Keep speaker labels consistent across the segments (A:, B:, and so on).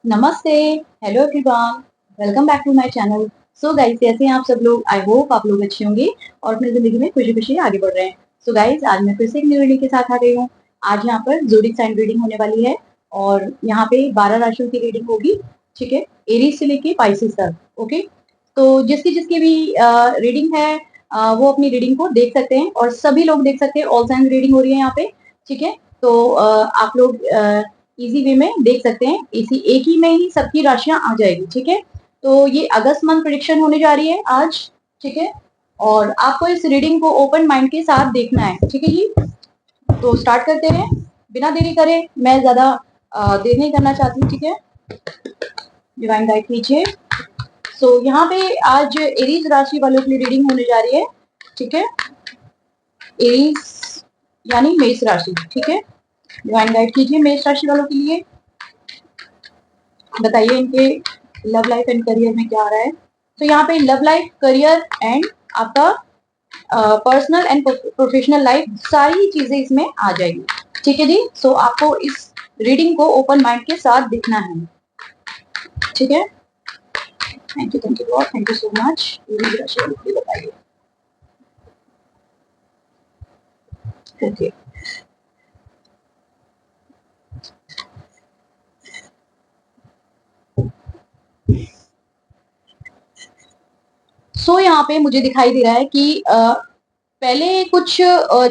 A: नमस्ते, hello everyone, welcome back to my channel. So guys, कैसे हैं आप सब लोग? आई होप आप लोग अच्छे होंगे और अपनी ज़िंदगी में खुशी-खुशी आगे बढ़ रहे हैं। सो गाइस, आज मैं फिर से एक न्यू रीडिंग के साथ आ गई हूँ। आज यहाँ पर ज़ोडिएक साइन रीडिंग होने वाली है और यहाँ पे 12 राशियों की रीडिंग होगी, ठीक है? एरीज़ से लेके पाइसेस तक, ओके? तो जिसकी भी रीडिंग है वो अपनी रीडिंग को देख सकते हैं और सभी लोग देख सकते हैं। ऑल साइन्स रीडिंग हो रही है यहाँ पे, ठीक है? तो आप लोग इजी वे में देख सकते हैं। इसी एक ही में ही सबकी राशियां आ जाएगी, ठीक है? तो ये अगस्त मंथ प्रेडिक्शन होने जा रही है आज, ठीक है? और आपको इस रीडिंग को ओपन माइंड के साथ देखना है, ठीक है जी? तो स्टार्ट करते हैं बिना देरी करे। मैं ज्यादा देर नहीं करना चाहती, ठीक है? डिवाइन गाइड कीजिए। सो यहाँ पे आज एरीज राशि वालों के लिए रीडिंग होने जा रही है, ठीक है? एरीज यानी मेष राशि, ठीक है? डिवाइन गाइड कीजिए मेष राशि वालों के लिए। बताइए इनके लव लाइफ एंड करियर में क्या आ रहा है। तो यहाँ पे लव लाइफ, करियर एंड आपका पर्सनल एंड प्रोफेशनल लाइफ, सारी चीजें इसमें आ जाएगी, ठीक है जी? सो आपको इस रीडिंग को ओपन माइंड के साथ देखना है, ठीक है? Thank you Lord, thank you so much. बताइए। ओके, सो यहाँ पे मुझे दिखाई दे रहा है कि पहले कुछ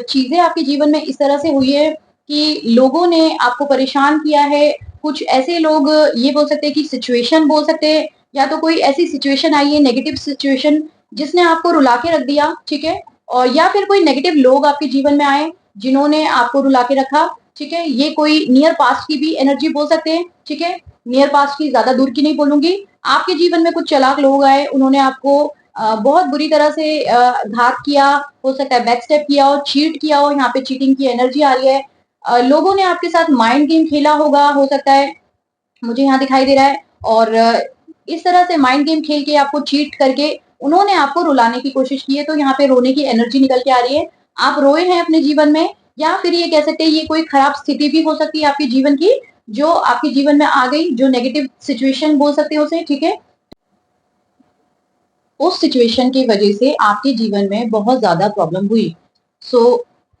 A: चीजें आपके जीवन में इस तरह से हुई है कि लोगों ने आपको परेशान किया है। कुछ ऐसे लोग, ये बोल सकते हैं कि सिचुएशन बोल सकते हैं, या तो कोई ऐसी सिचुएशन आई है, नेगेटिव सिचुएशन, जिसने आपको रुला के रख दिया, ठीक है? और या फिर कोई नेगेटिव लोग आपके जीवन में आए जिन्होंने आपको रुला के रखा, ठीक है? ये कोई नियर पास्ट की भी एनर्जी बोल सकते हैं, ठीक है? नियर पास्ट की, ज्यादा दूर की नहीं बोलूंगी। आपके जीवन में कुछ चालाक लोग आए, उन्होंने आपको बहुत बुरी तरह से घात किया, हो सकता है बैक स्टेप किया हो, चीट किया हो। यहाँ पे चीटिंग की एनर्जी आ रही है। लोगों ने आपके साथ माइंड गेम खेला होगा, हो सकता है, मुझे यहाँ दिखाई दे रहा है। और इस तरह से माइंड गेम खेल के, आपको चीट करके उन्होंने आपको रुलाने की कोशिश की है। तो यहाँ पे रोने की एनर्जी निकल के आ रही है। आप रोए हैं अपने जीवन में, या फिर ये कह सकते हैं ये कोई खराब स्थिति भी हो सकती है आपके जीवन की, जो आपके जीवन में आ गई, जो नेगेटिव सिचुएशन बोल सकते हैं उसे, ठीक है? उस सिचुएशन की वजह से आपके जीवन में बहुत ज्यादा प्रॉब्लम हुई। सो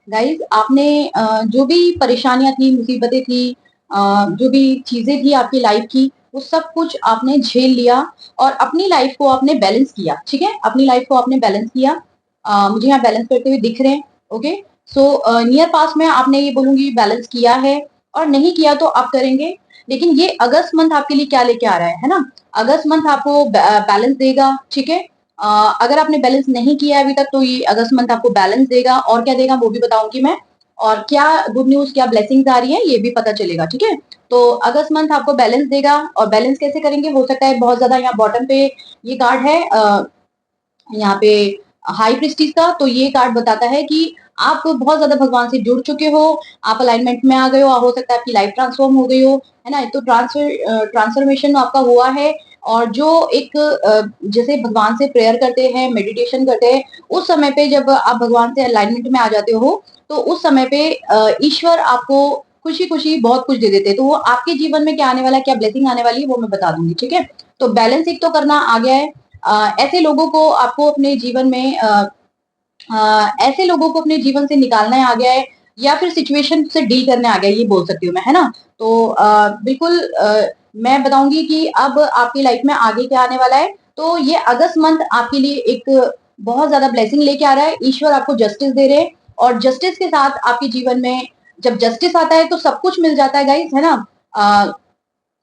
A: गाइज, आपने जो भी परेशानियां थी, मुसीबतें थी, जो भी चीजें थी आपकी लाइफ की, वो सब कुछ आपने झेल लिया और अपनी लाइफ को आपने बैलेंस किया, ठीक है? अपनी लाइफ को आपने बैलेंस किया। मुझे यहाँ बैलेंस करते हुए दिख रहे हैं, ओके? सो नियर पास में आपने, ये बोलूंगी, बैलेंस किया है, और नहीं किया तो आप करेंगे। लेकिन ये अगस्त मंथ आपके लिए क्या लेके आ रहा है ना? अगस्त मंथ आपको बैलेंस देगा, ठीक है? अगर आपने बैलेंस नहीं किया है अभी तक, तो ये अगस्त मंथ आपको बैलेंस देगा। और क्या देगा वो भी बताऊंगी मैं, और क्या गुड न्यूज, क्या ब्लेसिंग्स आ रही है, ये भी पता चलेगा, ठीक है? तो अगस्त मंथ आपको बैलेंस देगा। और बैलेंस कैसे करेंगे? हो सकता है बहुत ज्यादा, यहाँ बॉटम पे ये कार्ड है, यहाँ पे हाई प्रिस्टिस का। तो ये कार्ड बताता है कि आप बहुत ज्यादा भगवान से जुड़ चुके हो, आप अलाइनमेंट में आ गए हो सकता है आपकी लाइफ ट्रांसफॉर्म हो गई हो, है ना? तो ट्रांसफॉर्मेशन आपका हुआ है। और जो एक जैसे भगवान से प्रेयर करते हैं, मेडिटेशन करते हैं, उस समय पे जब आप भगवान से अलाइनमेंट में आ जाते हो, तो उस समय पे ईश्वर आपको खुशी खुशी बहुत कुछ दे देते हैं। तो वो आपके जीवन में क्या आने वाला है, क्या ब्लेसिंग आने वाली है, वो मैं बता दूंगी, ठीक है? तो बैलेंस एक तो करना आ गया है। ऐसे लोगों को आपको अपने जीवन में ऐसे लोगों को अपने जीवन से निकालना आ गया है, या फिर सिचुएशन से डील करने आ गया है, ये बोल सकती हूँ मैं, है ना? तो बिल्कुल मैं बताऊंगी कि अब आपकी लाइफ में आगे क्या आने वाला है। तो ये अगस्त मंथ आपके लिए एक बहुत ज्यादा ब्लेसिंग लेके आ रहा है। ईश्वर आपको जस्टिस दे रहे हैं, और जस्टिस के साथ आपके जीवन में जब जस्टिस आता है तो सब कुछ मिल जाता है गाइस, है ना?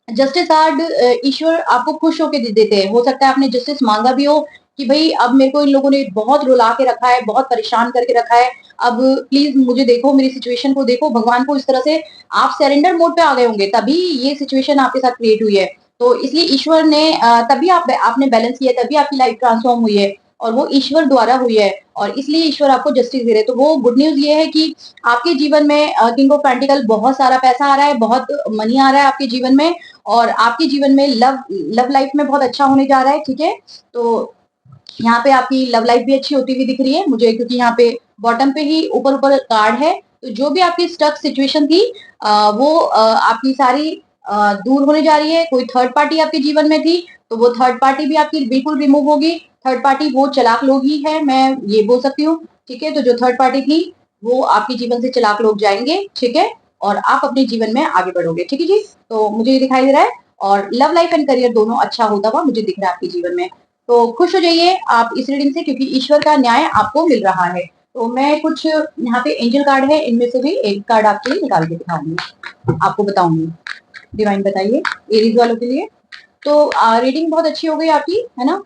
A: जस्टिस कार्ड ईश्वर आपको खुश होकर दे देते हैं। हो सकता है आपने जस्टिस मांगा भी हो कि भाई अब मेरे को इन लोगों ने बहुत रुला के रखा है, बहुत परेशान करके रखा है, अब प्लीज मुझे देखो, मेरी सिचुएशन को देखो। भगवान को इस तरह से आप सरेंडर मोड पे आ गए होंगे, तभी ये सिचुएशन आपके साथ क्रिएट हुई है। तो इसलिए ईश्वर ने तभी आपने बैलेंस किया, तभी आपकी लाइफ ट्रांसफॉर्म हुई है, और वो ईश्वर द्वारा हुई है। और इसलिए ईश्वर आपको जस्टिस दे रहे हैं। तो वो गुड न्यूज ये है कि आपके जीवन में किंग ऑफ पेंटिकल, बहुत सारा पैसा आ रहा है, बहुत मनी आ रहा है आपके जीवन में, और आपके जीवन में लव लाइफ में बहुत अच्छा होने जा रहा है, ठीक है? तो यहाँ पे आपकी लव लाइफ भी अच्छी होती हुई दिख रही है मुझे, क्योंकि यहाँ पे बॉटम पे ही ऊपर ऊपर कार्ड है। तो जो भी आपकी स्टक सिचुएशन थी, वो आपकी सारी दूर होने जा रही है। कोई थर्ड पार्टी आपके जीवन में थी तो वो थर्ड पार्टी भी आपकी बिल्कुल रिमूव होगी। थर्ड पार्टी वो चालाक लोग ही है, मैं ये बोल सकती हूँ। ठीक है, तो जो थर्ड पार्टी थी वो आपके जीवन से चालाक लोग जाएंगे। ठीक है, और आप अपने जीवन में आगे बढ़ोगे। ठीक है जी, तो मुझे ये दिखाई दे रहा है। और लव लाइफ एंड करियर दोनों अच्छा होता हुआ मुझे दिख रहा है आपके जीवन में। तो खुश हो जाइए आप इस रीडिंग से, क्योंकि ईश्वर का न्याय आपको मिल रहा है। तो मैं कुछ यहाँ पे एंजल कार्ड है, इनमें से भी एक कार्ड आपके लिए निकाल के दिखाऊंगी, आपको बताऊंगी। डिवाइन बताइए एरीज वालों के लिए। तो रीडिंग बहुत अच्छी हो गई आपकी, है ना।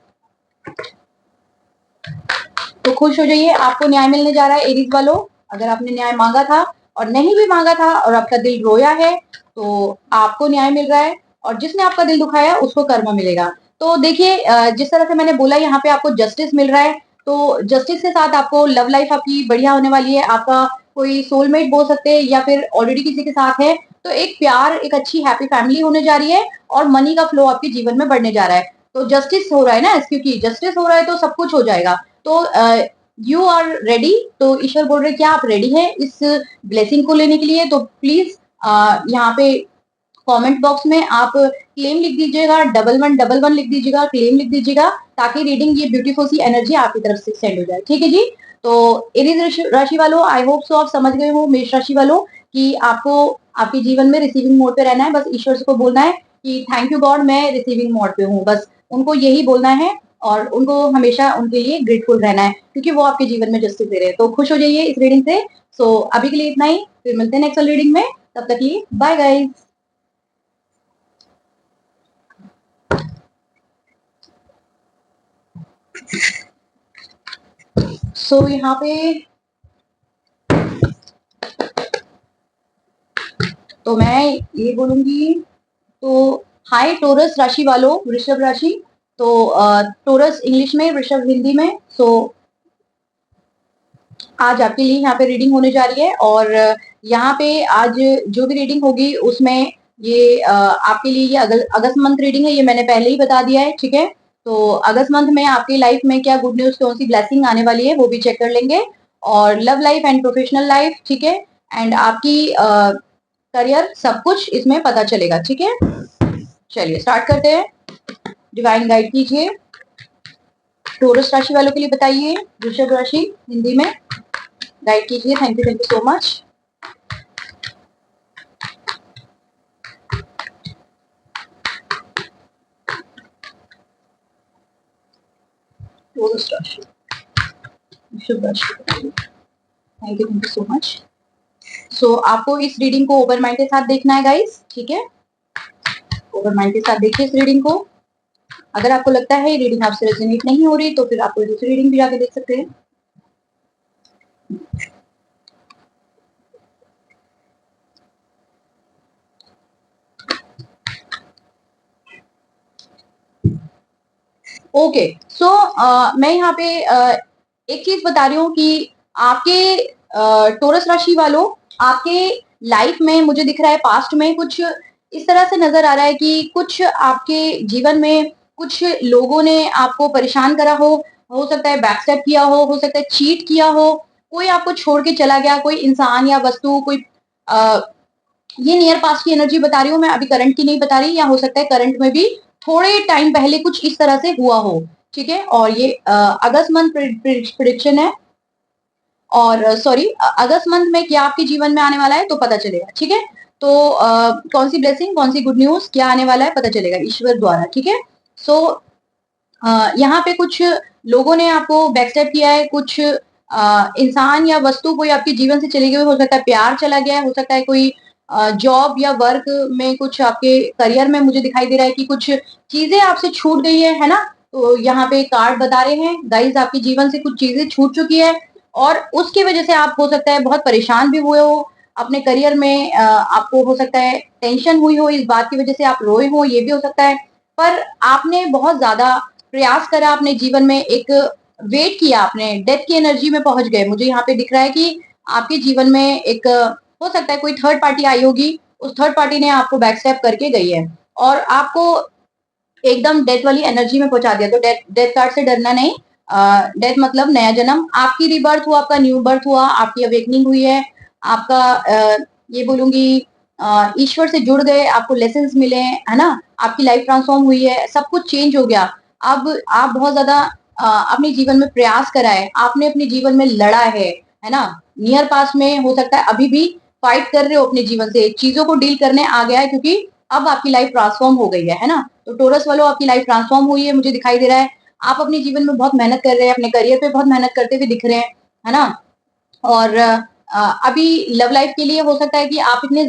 A: तो खुश हो जाइए, आपको न्याय मिलने जा रहा है एरीज वालों। अगर आपने न्याय मांगा था और नहीं भी मांगा था और आपका दिल रोया है तो आपको न्याय मिल रहा है। और जिसने आपका दिल दुखाया उसको कर्म मिलेगा। तो देखिए जिस तरह से मैंने बोला यहाँ पे आपको जस्टिस मिल रहा है, तो जस्टिस के साथ आपको लव लाइफ आपकी बढ़िया होने वाली है। आपका कोई सोलमेट बोल सकते हैं या फिर ऑलरेडी किसी के साथ है, तो एक प्यार, एक अच्छी हैप्पी फैमिली होने जा रही है और मनी का फ्लो आपके जीवन में बढ़ने जा रहा है। तो जस्टिस हो रहा है ना, क्योंकि जस्टिस हो रहा है तो सब कुछ हो जाएगा। तो यू आर रेडी। तो ईश्वर बोल रहे क्या आप रेडी हैं इस ब्लेसिंग को लेने के लिए? तो प्लीज यहाँ पे कमेंट बॉक्स में आप क्लेम लिख दीजिएगा, 1111 लिख दीजिएगा, क्लेम लिख दीजिएगा, ताकि रीडिंग ये ब्यूटीफुल सी एनर्जी आपकी तरफ से सेंड हो जाए। ठीक है जी। तो एरीज राशि वालों, आई होप सो आप समझ गए हो मेष राशि वालों कि आपको आपके जीवन में रिसीविंग मोड पे रहना है। बस ईश्वर को बोलना है कि थैंक यू गॉड, मैं रिसीविंग मोड पे हूँ। बस उनको यही बोलना है और उनको हमेशा उनके लिए ग्रेटफुल रहना है, क्योंकि वो आपके जीवन में जस्टिस दे रहे हैं। तो खुश हो जाइए इस रीडिंग से। सो अभी के लिए इतना ही, फिर मिलते हैं नेक्स्ट रीडिंग में। तब तक के लिए बाय गाइस। सो यहाँ पे तो मैं ये बोलूंगी, तो हाय टोरस राशि वालों, वृषभ राशि। तो टोरस इंग्लिश में, वृषभ हिंदी में। सो आज आपके लिए यहाँ पे रीडिंग होने जा रही है और यहाँ पे आज जो भी रीडिंग होगी उसमें ये आपके लिए ये अगस्त मंथ रीडिंग है, ये मैंने पहले ही बता दिया है। ठीक है, तो अगस्त मंथ में आपकी लाइफ में क्या गुड न्यूज, कौन सी ब्लेसिंग आने वाली है वो भी चेक कर लेंगे। और love life and professional life, ठीक है, एंड आपकी करियर, सब कुछ इसमें पता चलेगा। ठीक है, चलिए स्टार्ट करते हैं। डिवाइन गाइड कीजिए, टोरस राशि वालों के लिए बताइए, वृषभ राशि हिंदी में गाइड कीजिए। Thank you so much. Taurus राशि, वृषभ राशि, thank you so much. So आपको इस रीडिंग को ओपन माइंड के साथ देखना है गाइस। ठीक है, ओपन माइंड के साथ देखिए इस रीडिंग को। अगर आपको लगता है रीडिंग आपसे रेजोनेट नहीं हो रही तो फिर आप कोई दूसरी रीडिंग भी जाके देख सकते हैं। ओके, सो मैं यहाँ पे एक चीज बता रही हूँ कि आपके टोरस राशि वालों, आपके लाइफ में मुझे दिख रहा है पास्ट में कुछ इस तरह से नजर आ रहा है कि कुछ आपके जीवन में कुछ लोगों ने आपको परेशान करा हो सकता है बैकस्टेप किया हो सकता है चीट किया हो, कोई आपको छोड़ के चला गया, कोई इंसान या वस्तु, कोई आ, ये नियर पास्ट की एनर्जी बता रही हूँ मैं, अभी करंट की नहीं बता रही, या हो सकता है करंट में भी थोड़े टाइम पहले कुछ इस तरह से हुआ हो। ठीक है, और ये अगस्त मंथ प्रिडिक्शन है, और सॉरी अगस्त मंथ में क्या आपके जीवन में आने वाला है तो पता चलेगा। ठीक है, तो कौन सी ब्लेसिंग, कौन सी गुड न्यूज क्या आने वाला है पता चलेगा ईश्वर द्वारा। ठीक है, सो यहाँ पे कुछ लोगों ने आपको बैकस्टेप किया है, कुछ इंसान या वस्तु कोई आपके जीवन से चली गई, हो सकता है प्यार चला गया है, हो सकता है कोई जॉब या वर्क में कुछ आपके करियर में मुझे दिखाई दे रहा है कि कुछ चीजें आपसे छूट गई है ना। तो यहाँ पे कार्ड बता रहे हैं गाइस आपके जीवन से कुछ चीजें छूट चुकी है और उसकी वजह से आप हो सकता है बहुत परेशान भी हुए हो अपने करियर में। आपको हो सकता है टेंशन हुई हो, इस बात की वजह से आप रोए हो, ये भी हो सकता है। पर आपने बहुत ज्यादा प्रयास करा अपने जीवन में, एक वेट किया, आपने डेथ की एनर्जी में पहुंच गए। मुझे यहाँ पे दिख रहा है कि आपके जीवन में एक हो सकता है कोई थर्ड पार्टी आई होगी, उस थर्ड पार्टी ने आपको बैकस्टेप करके गई है और आपको एकदम डेथ वाली एनर्जी में पहुंचा दिया। तो डेथ डेथ कार्ड से डरना नहीं, डेथ मतलब नया जन्म, आपकी रिबर्थ हुआ, आपका न्यू बर्थ हुआ, आपकी अवेकनिंग हुई है, आपका ये बोलूंगी ईश्वर से जुड़ गए, आपको लेसन्स मिले, है ना, आपकी लाइफ ट्रांसफॉर्म हुई है, सब कुछ चेंज हो गया। अब आप बहुत ज्यादा अपने जीवन में प्रयास करा है, आपने अपने जीवन में लड़ा है ना, नियर पास में हो सकता है अभी भी फाइट कर रहे हो अपने जीवन से, चीजों को डील करने आ गया है, क्योंकि अब आपकी लाइफ ट्रांसफॉर्म हो गई है ना। तो टोरस वालों, आपकी लाइफ ट्रांसफॉर्म हुई है, मुझे दिखाई दे रहा है। आप अपने जीवन में बहुत मेहनत कर रहे हैं, अपने करियर पे बहुत मेहनत करते हुए दिख रहे हैं, है ना। और अभी लव लाइफ के लिए हो सकता है कि आप इतने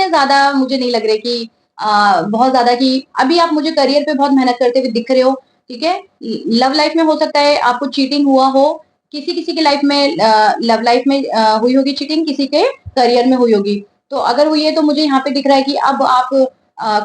A: ज्यादा मुझे नहीं लग रहे कि बहुत ज्यादा कि अभी आप मुझे करियर पे बहुत मेहनत करते हुए दिख रहे हो, ठीक है। लव लाइफ में हो सकता है आपको चीटिंग हुआ हो, किसी किसी की लाइफ में लव लाइफ में हुई होगी चीटिंग, किसी के करियर में हुई होगी। तो अगर हुई है तो मुझे यहाँ पे दिख रहा है कि अब आप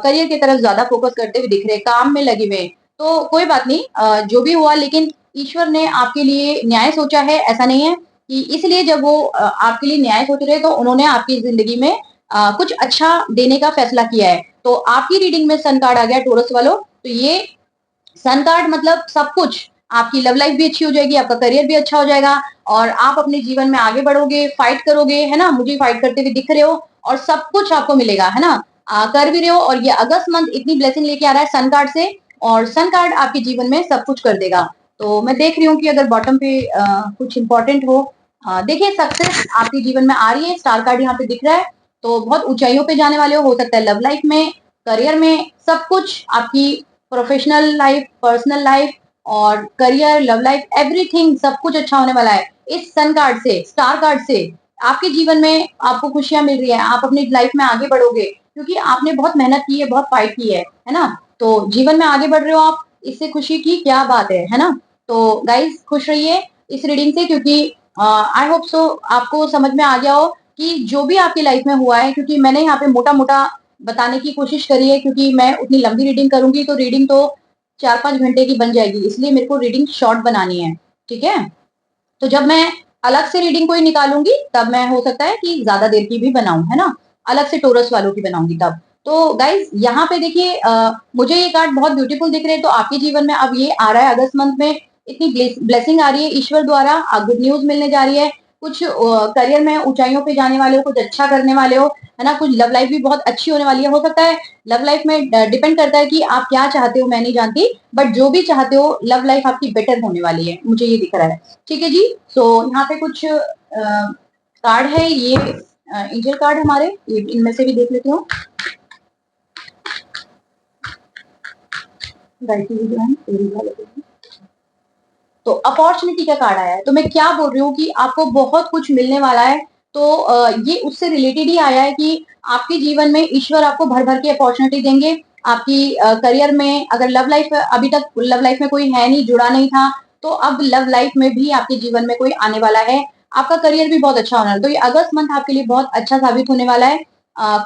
A: करियर की तरफ ज्यादा फोकस करते हुए दिख रहे हैं, काम में लगे हुए हैं। तो कोई बात नहीं, जो भी हुआ, लेकिन ईश्वर ने आपके लिए न्याय सोचा है, ऐसा नहीं है कि इसलिए जब वो आपके लिए न्याय सोच रहे, तो उन्होंने आपकी जिंदगी में कुछ अच्छा देने का फैसला किया है। तो आपकी रीडिंग में सन कार्ड आ गया टोरस वालों, तो ये सन कार्ड मतलब सब कुछ, आपकी लव लाइफ भी अच्छी हो जाएगी, आपका करियर भी अच्छा हो जाएगा, और आप अपने जीवन में आगे बढ़ोगे, फाइट करोगे, है ना, मुझे फाइट करते हुए दिख रहे हो, और सब कुछ आपको मिलेगा, है ना। कर भी रहे हो, और ये अगस्त मंथ इतनी ब्लेसिंग लेके आ रहा है सन कार्ड से, और सन कार्ड आपके जीवन में सब कुछ कर देगा। तो मैं देख रही हूँ कि अगर बॉटम पे कुछ इंपॉर्टेंट हो, देखिए सक्सेस आपके जीवन में आ रही है, स्टार कार्ड यहाँ पे दिख रहा है। तो बहुत ऊंचाइयों पे जाने वाले हो सकता है लव लाइफ में, करियर में, सब कुछ आपकी प्रोफेशनल लाइफ, पर्सनल लाइफ, और करियर, लव लाइफ, एवरीथिंग, सब कुछ अच्छा होने वाला है इस सन कार्ड से, स्टार कार्ड से। आपके जीवन में आपको खुशियां मिल रही है, आप अपनी लाइफ में आगे बढ़ोगे, क्योंकि आपने बहुत मेहनत की है, बहुत फाइट की है ना। तो जीवन में आगे बढ़ रहे हो आप, इससे खुशी की क्या बात है ना। तो गाइस खुश रहिए इस रीडिंग से, क्योंकि आई होप सो आपको समझ में आ गया हो कि जो भी आपकी लाइफ में हुआ है, क्योंकि मैंने यहाँ पे मोटा मोटा बताने की कोशिश करी है, क्योंकि मैं उतनी लंबी रीडिंग करूंगी तो रीडिंग तो 4-5 घंटे की बन जाएगी, इसलिए मेरे को रीडिंग शॉर्ट बनानी है, ठीक है। तो जब मैं अलग से रीडिंग कोई निकालूंगी, तब मैं हो सकता है कि ज्यादा देर की भी बनाऊं, है ना, अलग से टोरस वालों की बनाऊंगी तब। तो गाइज यहाँ पे देखिए, मुझे ये कार्ड बहुत ब्यूटीफुल दिख रहे हैं, तो आपके जीवन में अब ये आ रहा है अगस्त मंथ में, इतनी ब्लेसिंग आ रही है ईश्वर द्वारा, गुड न्यूज मिलने जा रही है, कुछ करियर में ऊंचाइयों पे जाने वाले हो, कुछ अच्छा करने वाले हो, है ना, कुछ लव लाइफ भी बहुत अच्छी होने वाली है। हो सकता है लव लाइफ में डिपेंड करता है कि आप क्या चाहते हो, मैं नहीं जानती, बट जो भी चाहते हो लव लाइफ आपकी बेटर होने वाली है, मुझे ये दिख रहा है, ठीक है जी। सो यहाँ पे कुछ कार्ड है, ये एंजल कार्ड हमारे, ये इनमें से भी देख लेती हूँ। तो अपॉर्चुनिटी का कार्ड आया है, तो मैं क्या बोल रही हूँ कि आपको बहुत कुछ मिलने वाला है। तो ये उससे रिलेटेड ही आया है कि आपके जीवन में ईश्वर आपको भर भर के अपॉर्चुनिटी देंगे। आपकी करियर में, अगर लव लाइफ अभी तक लव लाइफ में कोई है नहीं, जुड़ा नहीं था, तो अब लव लाइफ में भी आपके जीवन में कोई आने वाला है। आपका करियर भी बहुत अच्छा होना है, तो ये अगस्त मंथ आपके लिए बहुत अच्छा साबित होने वाला है।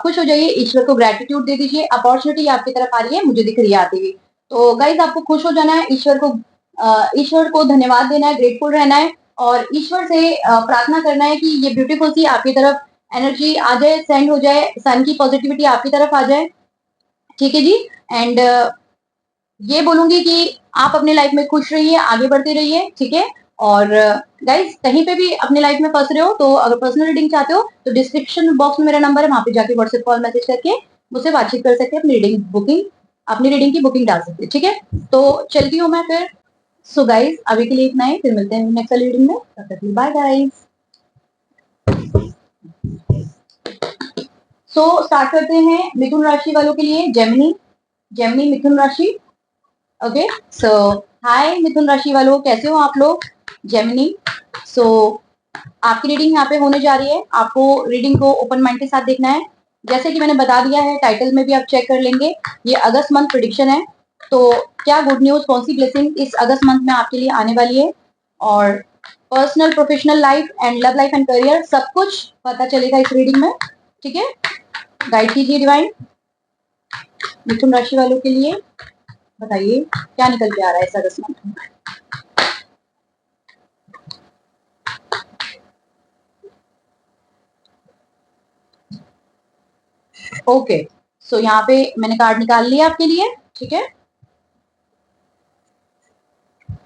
A: खुश हो जाइए, ईश्वर को ग्रेटिट्यूड दे दीजिए, अपॉर्चुनिटी आपकी तरफ आ रही है, मुझे दिख रही है आती हुई। तो गाइज आपको खुश हो जाना है, ईश्वर को धन्यवाद देना है, ग्रेटफुल रहना है, और ईश्वर से प्रार्थना करना है कि ये ब्यूटीफुल सी आपकी तरफ एनर्जी आ जाए, सेंड हो जाए, सन की पॉजिटिविटी आपकी तरफ आ जाए, ठीक है जी। एंड ये बोलूंगी कि आप अपने लाइफ में खुश रहिए, आगे बढ़ते रहिए, ठीक है। और गाइज कहीं पे भी अपने लाइफ में फंस रहे हो, तो अगर पर्सनल रीडिंग चाहते हो तो डिस्क्रिप्शन बॉक्स में मेरा नंबर है, वहां पे जाके व्हाट्सएप कॉल मैसेज करके मुझसे बातचीत कर सकते हैं, अपनी रीडिंग की बुकिंग डाल सकते हैं, ठीक है। तो चलती हूँ मैं फिर। सो गाइज अभी के लिए इतना ही, फिर मिलते हैं नेक्स्ट रीडिंग में, तब तक के लिए बाय गाइज। सो स्टार्ट करते हैं मिथुन राशि वालों के लिए, जेमिनी, जेमिनी मिथुन राशि। ओके, सो हाय मिथुन राशि वालों, कैसे हो आप लोग, जेमिनी। सो आपकी रीडिंग यहाँ पे होने जा रही है, आपको रीडिंग को ओपन माइंड के साथ देखना है। जैसे कि मैंने बता दिया है, टाइटल में भी आप चेक कर लेंगे, ये अगस्त मंथ प्रिडिक्शन है। तो क्या गुड न्यूज, कौन सी ब्लेसिंग इस अगस्त मंथ में आपके लिए आने वाली है, और personal, professional life and love life and career, सब कुछ पता चलेगा इस रीडिंग में, ठीक है। गाइड कीजिए डिवाइन, मिथुन राशि वालों के लिए बताइए क्या निकल के आ रहा है इस अगस्त मंथ में। ओके, सो यहाँ पे मैंने कार्ड निकाल लिया आपके लिए, ठीक है।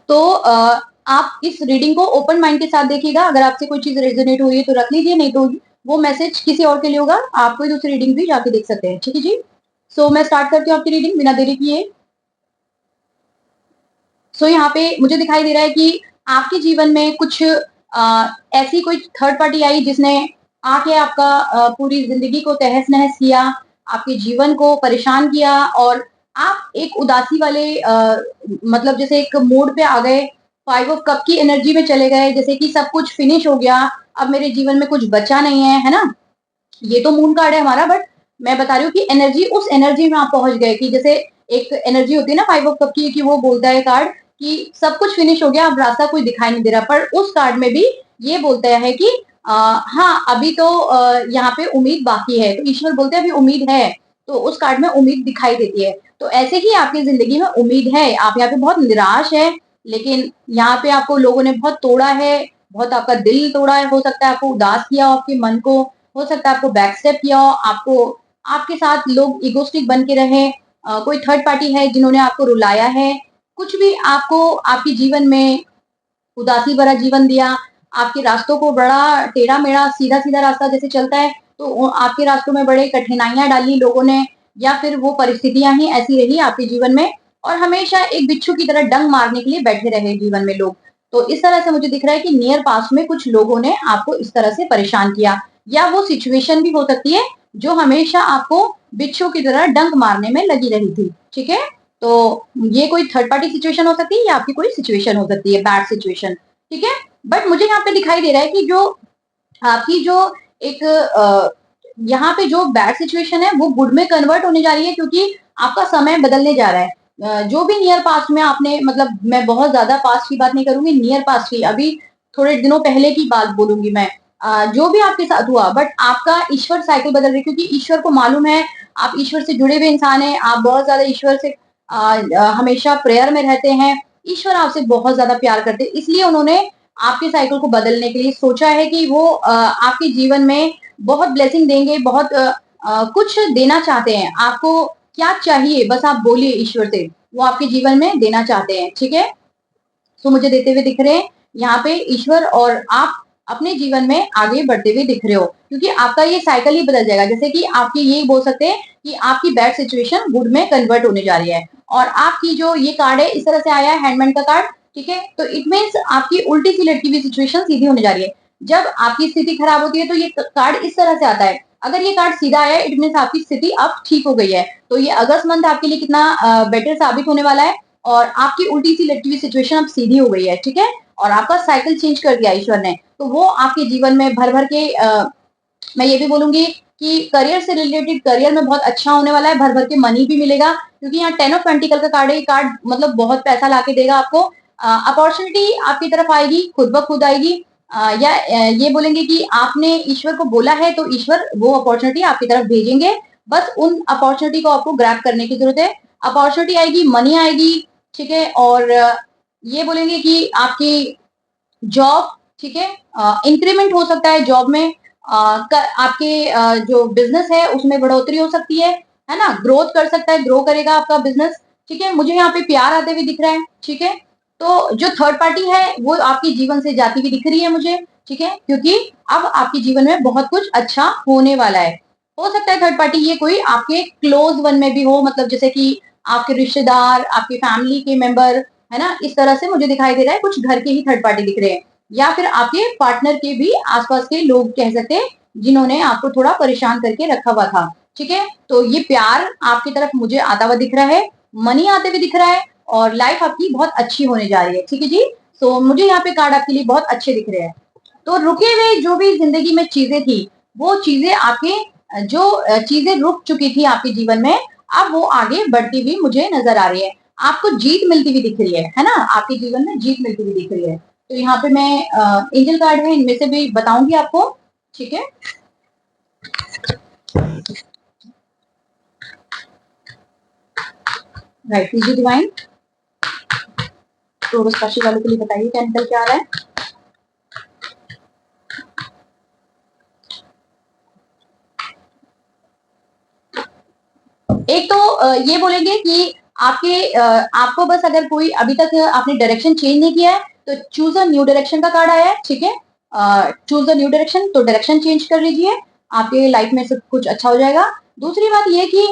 A: तो आप इस रीडिंग को ओपन माइंड के साथ देखिएगा, अगर आपसे कोई चीज रेजोनेट हो रही है तो रख लीजिए, नहीं तो वो मैसेज किसी और के लिए होगा, आप कोई दूसरी रीडिंग भी जाके देख सकते हैं। ठीक है जी। सो मैं स्टार्ट करती हूँ आपकी रीडिंग बिना देरी किए। सो यहाँ पे मुझे दिखाई दे रहा है कि आपके जीवन में कुछ ऐसी कोई थर्ड पार्टी आई जिसने आके आपका पूरी जिंदगी को तहस नहस किया, आपके जीवन को परेशान किया, और आप एक उदासी वाले मतलब जैसे एक मोड पे आ गए, 5 ऑफ कप की एनर्जी में चले गए, जैसे कि सब कुछ फिनिश हो गया, अब मेरे जीवन में कुछ बचा नहीं है ना। ये तो मून कार्ड है हमारा, बट मैं बता रही हूँ कि एनर्जी, उस एनर्जी में आप पहुंच गए कि जैसे एक एनर्जी होती है ना 5 ऑफ कप की, कि वो बोलता है कार्ड कि सब कुछ फिनिश हो गया, अब रास्ता कोई दिखाई नहीं दे रहा, पर उस कार्ड में भी ये बोलता है कि हाँ अभी तो यहाँ पे उम्मीद बाकी है, तो ईश्वर बोलते हैं अभी उम्मीद है, तो उस कार्ड में उम्मीद दिखाई देती है। तो ऐसे ही आपकी जिंदगी में उम्मीद है, आप यहाँ पे बहुत निराश है, लेकिन यहाँ पे आपको लोगों ने बहुत तोड़ा है, बहुत आपका दिल तोड़ा है, हो सकता है आपको उदास किया हो आपके मन को, हो सकता है आपको बैक स्टेप किया हो, आपको आपके साथ लोग इगोस्टिक बन के रहे, कोई थर्ड पार्टी है जिन्होंने आपको रुलाया है, कुछ भी आपको आपके जीवन में उदासी भरा जीवन दिया, आपके रास्तों को बड़ा टेढ़ा मेढ़ा सीधा सीधा रास्ता जैसे चलता है, तो आपके रास्तों में बड़े कठिनाइयां डाली लोगों ने, या फिर वो परिस्थितियां ही ऐसी रही आपके जीवन में, और हमेशा एक बिच्छू की तरह डंग मारने के लिए बैठे रहे जीवन में लोग। तो इस तरह से मुझे दिख रहा है कि नियर पास में कुछ लोगों ने आपको इस तरह से परेशान किया, या वो सिचुएशन भी हो सकती है जो हमेशा आपको बिच्छू की तरह डंक मारने में लगी रही थी। ठीक है, तो ये कोई थर्ड पार्टी सिचुएशन हो सकती है, या आपकी कोई सिचुएशन हो सकती है, बैड सिचुएशन। ठीक है, बट मुझे यहाँ पे दिखाई दे रहा है कि जो आपकी जो एक यहाँ पे जो बैड सिचुएशन है वो गुड में कन्वर्ट होने जा रही है, क्योंकि आपका समय बदलने जा रहा है। जो भी नियर पास्ट में आपने, मतलब मैं बहुत ज्यादा पास्ट की बात नहीं करूंगी, नियर पास्ट की, अभी थोड़े दिनों पहले की बात बोलूंगी मैं। जो भी आपके साथ हुआ, बट आपका ईश्वर साइकिल बदल रही है, क्योंकि ईश्वर को मालूम है आप ईश्वर से जुड़े हुए इंसान हैं, आप बहुत ज्यादा ईश्वर से हमेशा प्रेयर में रहते हैं, ईश्वर आपसे बहुत ज्यादा प्यार करते हैं, इसलिए उन्होंने आपके साइकिल को बदलने के लिए सोचा है कि वो आपके जीवन में बहुत ब्लेसिंग देंगे, बहुत कुछ देना चाहते हैं आपको। क्या चाहिए बस आप बोलिए ईश्वर से, वो आपके जीवन में देना चाहते हैं। ठीक है, तो मुझे देते हुए दिख रहे हैं यहाँ पे ईश्वर, और आप अपने जीवन में आगे बढ़ते हुए दिख रहे हो, क्योंकि आपका ये साइकिल ही बदल जाएगा। जैसे कि आपकी ये बोल सकते हैं कि आपकी बैड सिचुएशन गुड में कन्वर्ट होने जा रही है, और आपकी जो ये कार्ड है इस तरह से आया है, हैंडमैन का कार्ड। ठीक है, तो इट मीन्स आपकी उल्टी सी लटकी हुई सिचुएशन सीधी होने जा रही है। जब आपकी स्थिति खराब होती है तो ये कार्ड इस तरह से आता है, अगर ये कार्ड सीधा आया इट मीन्स आपकी स्थिति अब ठीक हो गई है। तो ये अगस्त मंथ आपके लिए कितना बेटर साबित होने वाला है, और आपकी उल्टी सी लटकी हुई सिचुएशन अब सीधी हो गई है। ठीक है, और आपका साइकिल चेंज कर दिया ईश्वर ने, तो वो आपके जीवन में भर भर के मैं ये भी बोलूंगी कि करियर से रिलेटेड, करियर में बहुत अच्छा होने वाला है, भर भर के मनी भी मिलेगा, क्योंकि यहाँ 10 ऑफ पेंटिकल का कार्ड है। ये कार्ड मतलब बहुत पैसा लाके देगा आपको, अपॉर्चुनिटी आपकी तरफ आएगी, खुद ब खुद आएगी, या ये बोलेंगे कि आपने ईश्वर को बोला है तो ईश्वर वो अपॉर्चुनिटी आपकी तरफ भेजेंगे, बस उन अपॉर्चुनिटी को आपको ग्रैब करने की जरूरत है। अपॉर्चुनिटी आएगी, मनी आएगी। ठीक है, और ये बोलेंगे कि आपकी जॉब, ठीक है, इंक्रीमेंट हो सकता है जॉब में, आपके जो बिजनेस है उसमें बढ़ोतरी हो सकती है ना, ग्रोथ कर सकता है, ग्रो करेगा आपका बिजनेस। ठीक है, मुझे यहाँ पे प्यार आते हुए दिख रहा है। ठीक है, तो जो थर्ड पार्टी है वो आपके जीवन से जाती हुई दिख रही है मुझे। ठीक है, क्योंकि अब आपके जीवन में बहुत कुछ अच्छा होने वाला है। हो सकता है थर्ड पार्टी ये कोई आपके क्लोज वन में भी हो, मतलब जैसे कि आपके रिश्तेदार, आपके फैमिली के मेंबर, है ना, इस तरह से मुझे दिखाई दे रहा है, कुछ घर के ही थर्ड पार्टी दिख रहे हैं, या फिर आपके पार्टनर के भी आसपास के लोग कह सकते हैं जिन्होंने आपको थोड़ा परेशान करके रखा हुआ था। ठीक है, तो ये प्यार आपकी तरफ मुझे आता हुआ दिख रहा है, मनी आते हुए दिख रहा है, और लाइफ आपकी बहुत अच्छी होने जा रही है। ठीक है जी, तो मुझे यहाँ पे कार्ड आपके लिए बहुत अच्छे दिख रहे हैं। तो रुके हुए जो भी जिंदगी में चीजें थी, वो चीजें आपके जो चीजें रुक चुकी थी आपके जीवन में, अब वो आगे बढ़ती हुई मुझे नजर आ रही है, आपको जीत मिलती हुई दिख रही है ना, आपके जीवन में जीत मिलती हुई दिख रही है। तो यहाँ पे मैं एंजल कार्ड है इनमें से भी बताऊंगी आपको। ठीक है, राइट, पीजी डिवाइन टोरस राशि वालों के लिए बताइए क्या निकल के आ रहा है। एक तो ये बोलेंगे कि आपको बस, अगर कोई अभी तक आपने डायरेक्शन चेंज नहीं किया है तो चूज अ न्यू डायरेक्शन का कार्ड आया है। ठीक है, चूज द न्यू डायरेक्शन, तो डायरेक्शन चेंज कर लीजिए, आपके लाइफ में सब कुछ अच्छा हो जाएगा। दूसरी बात ये कि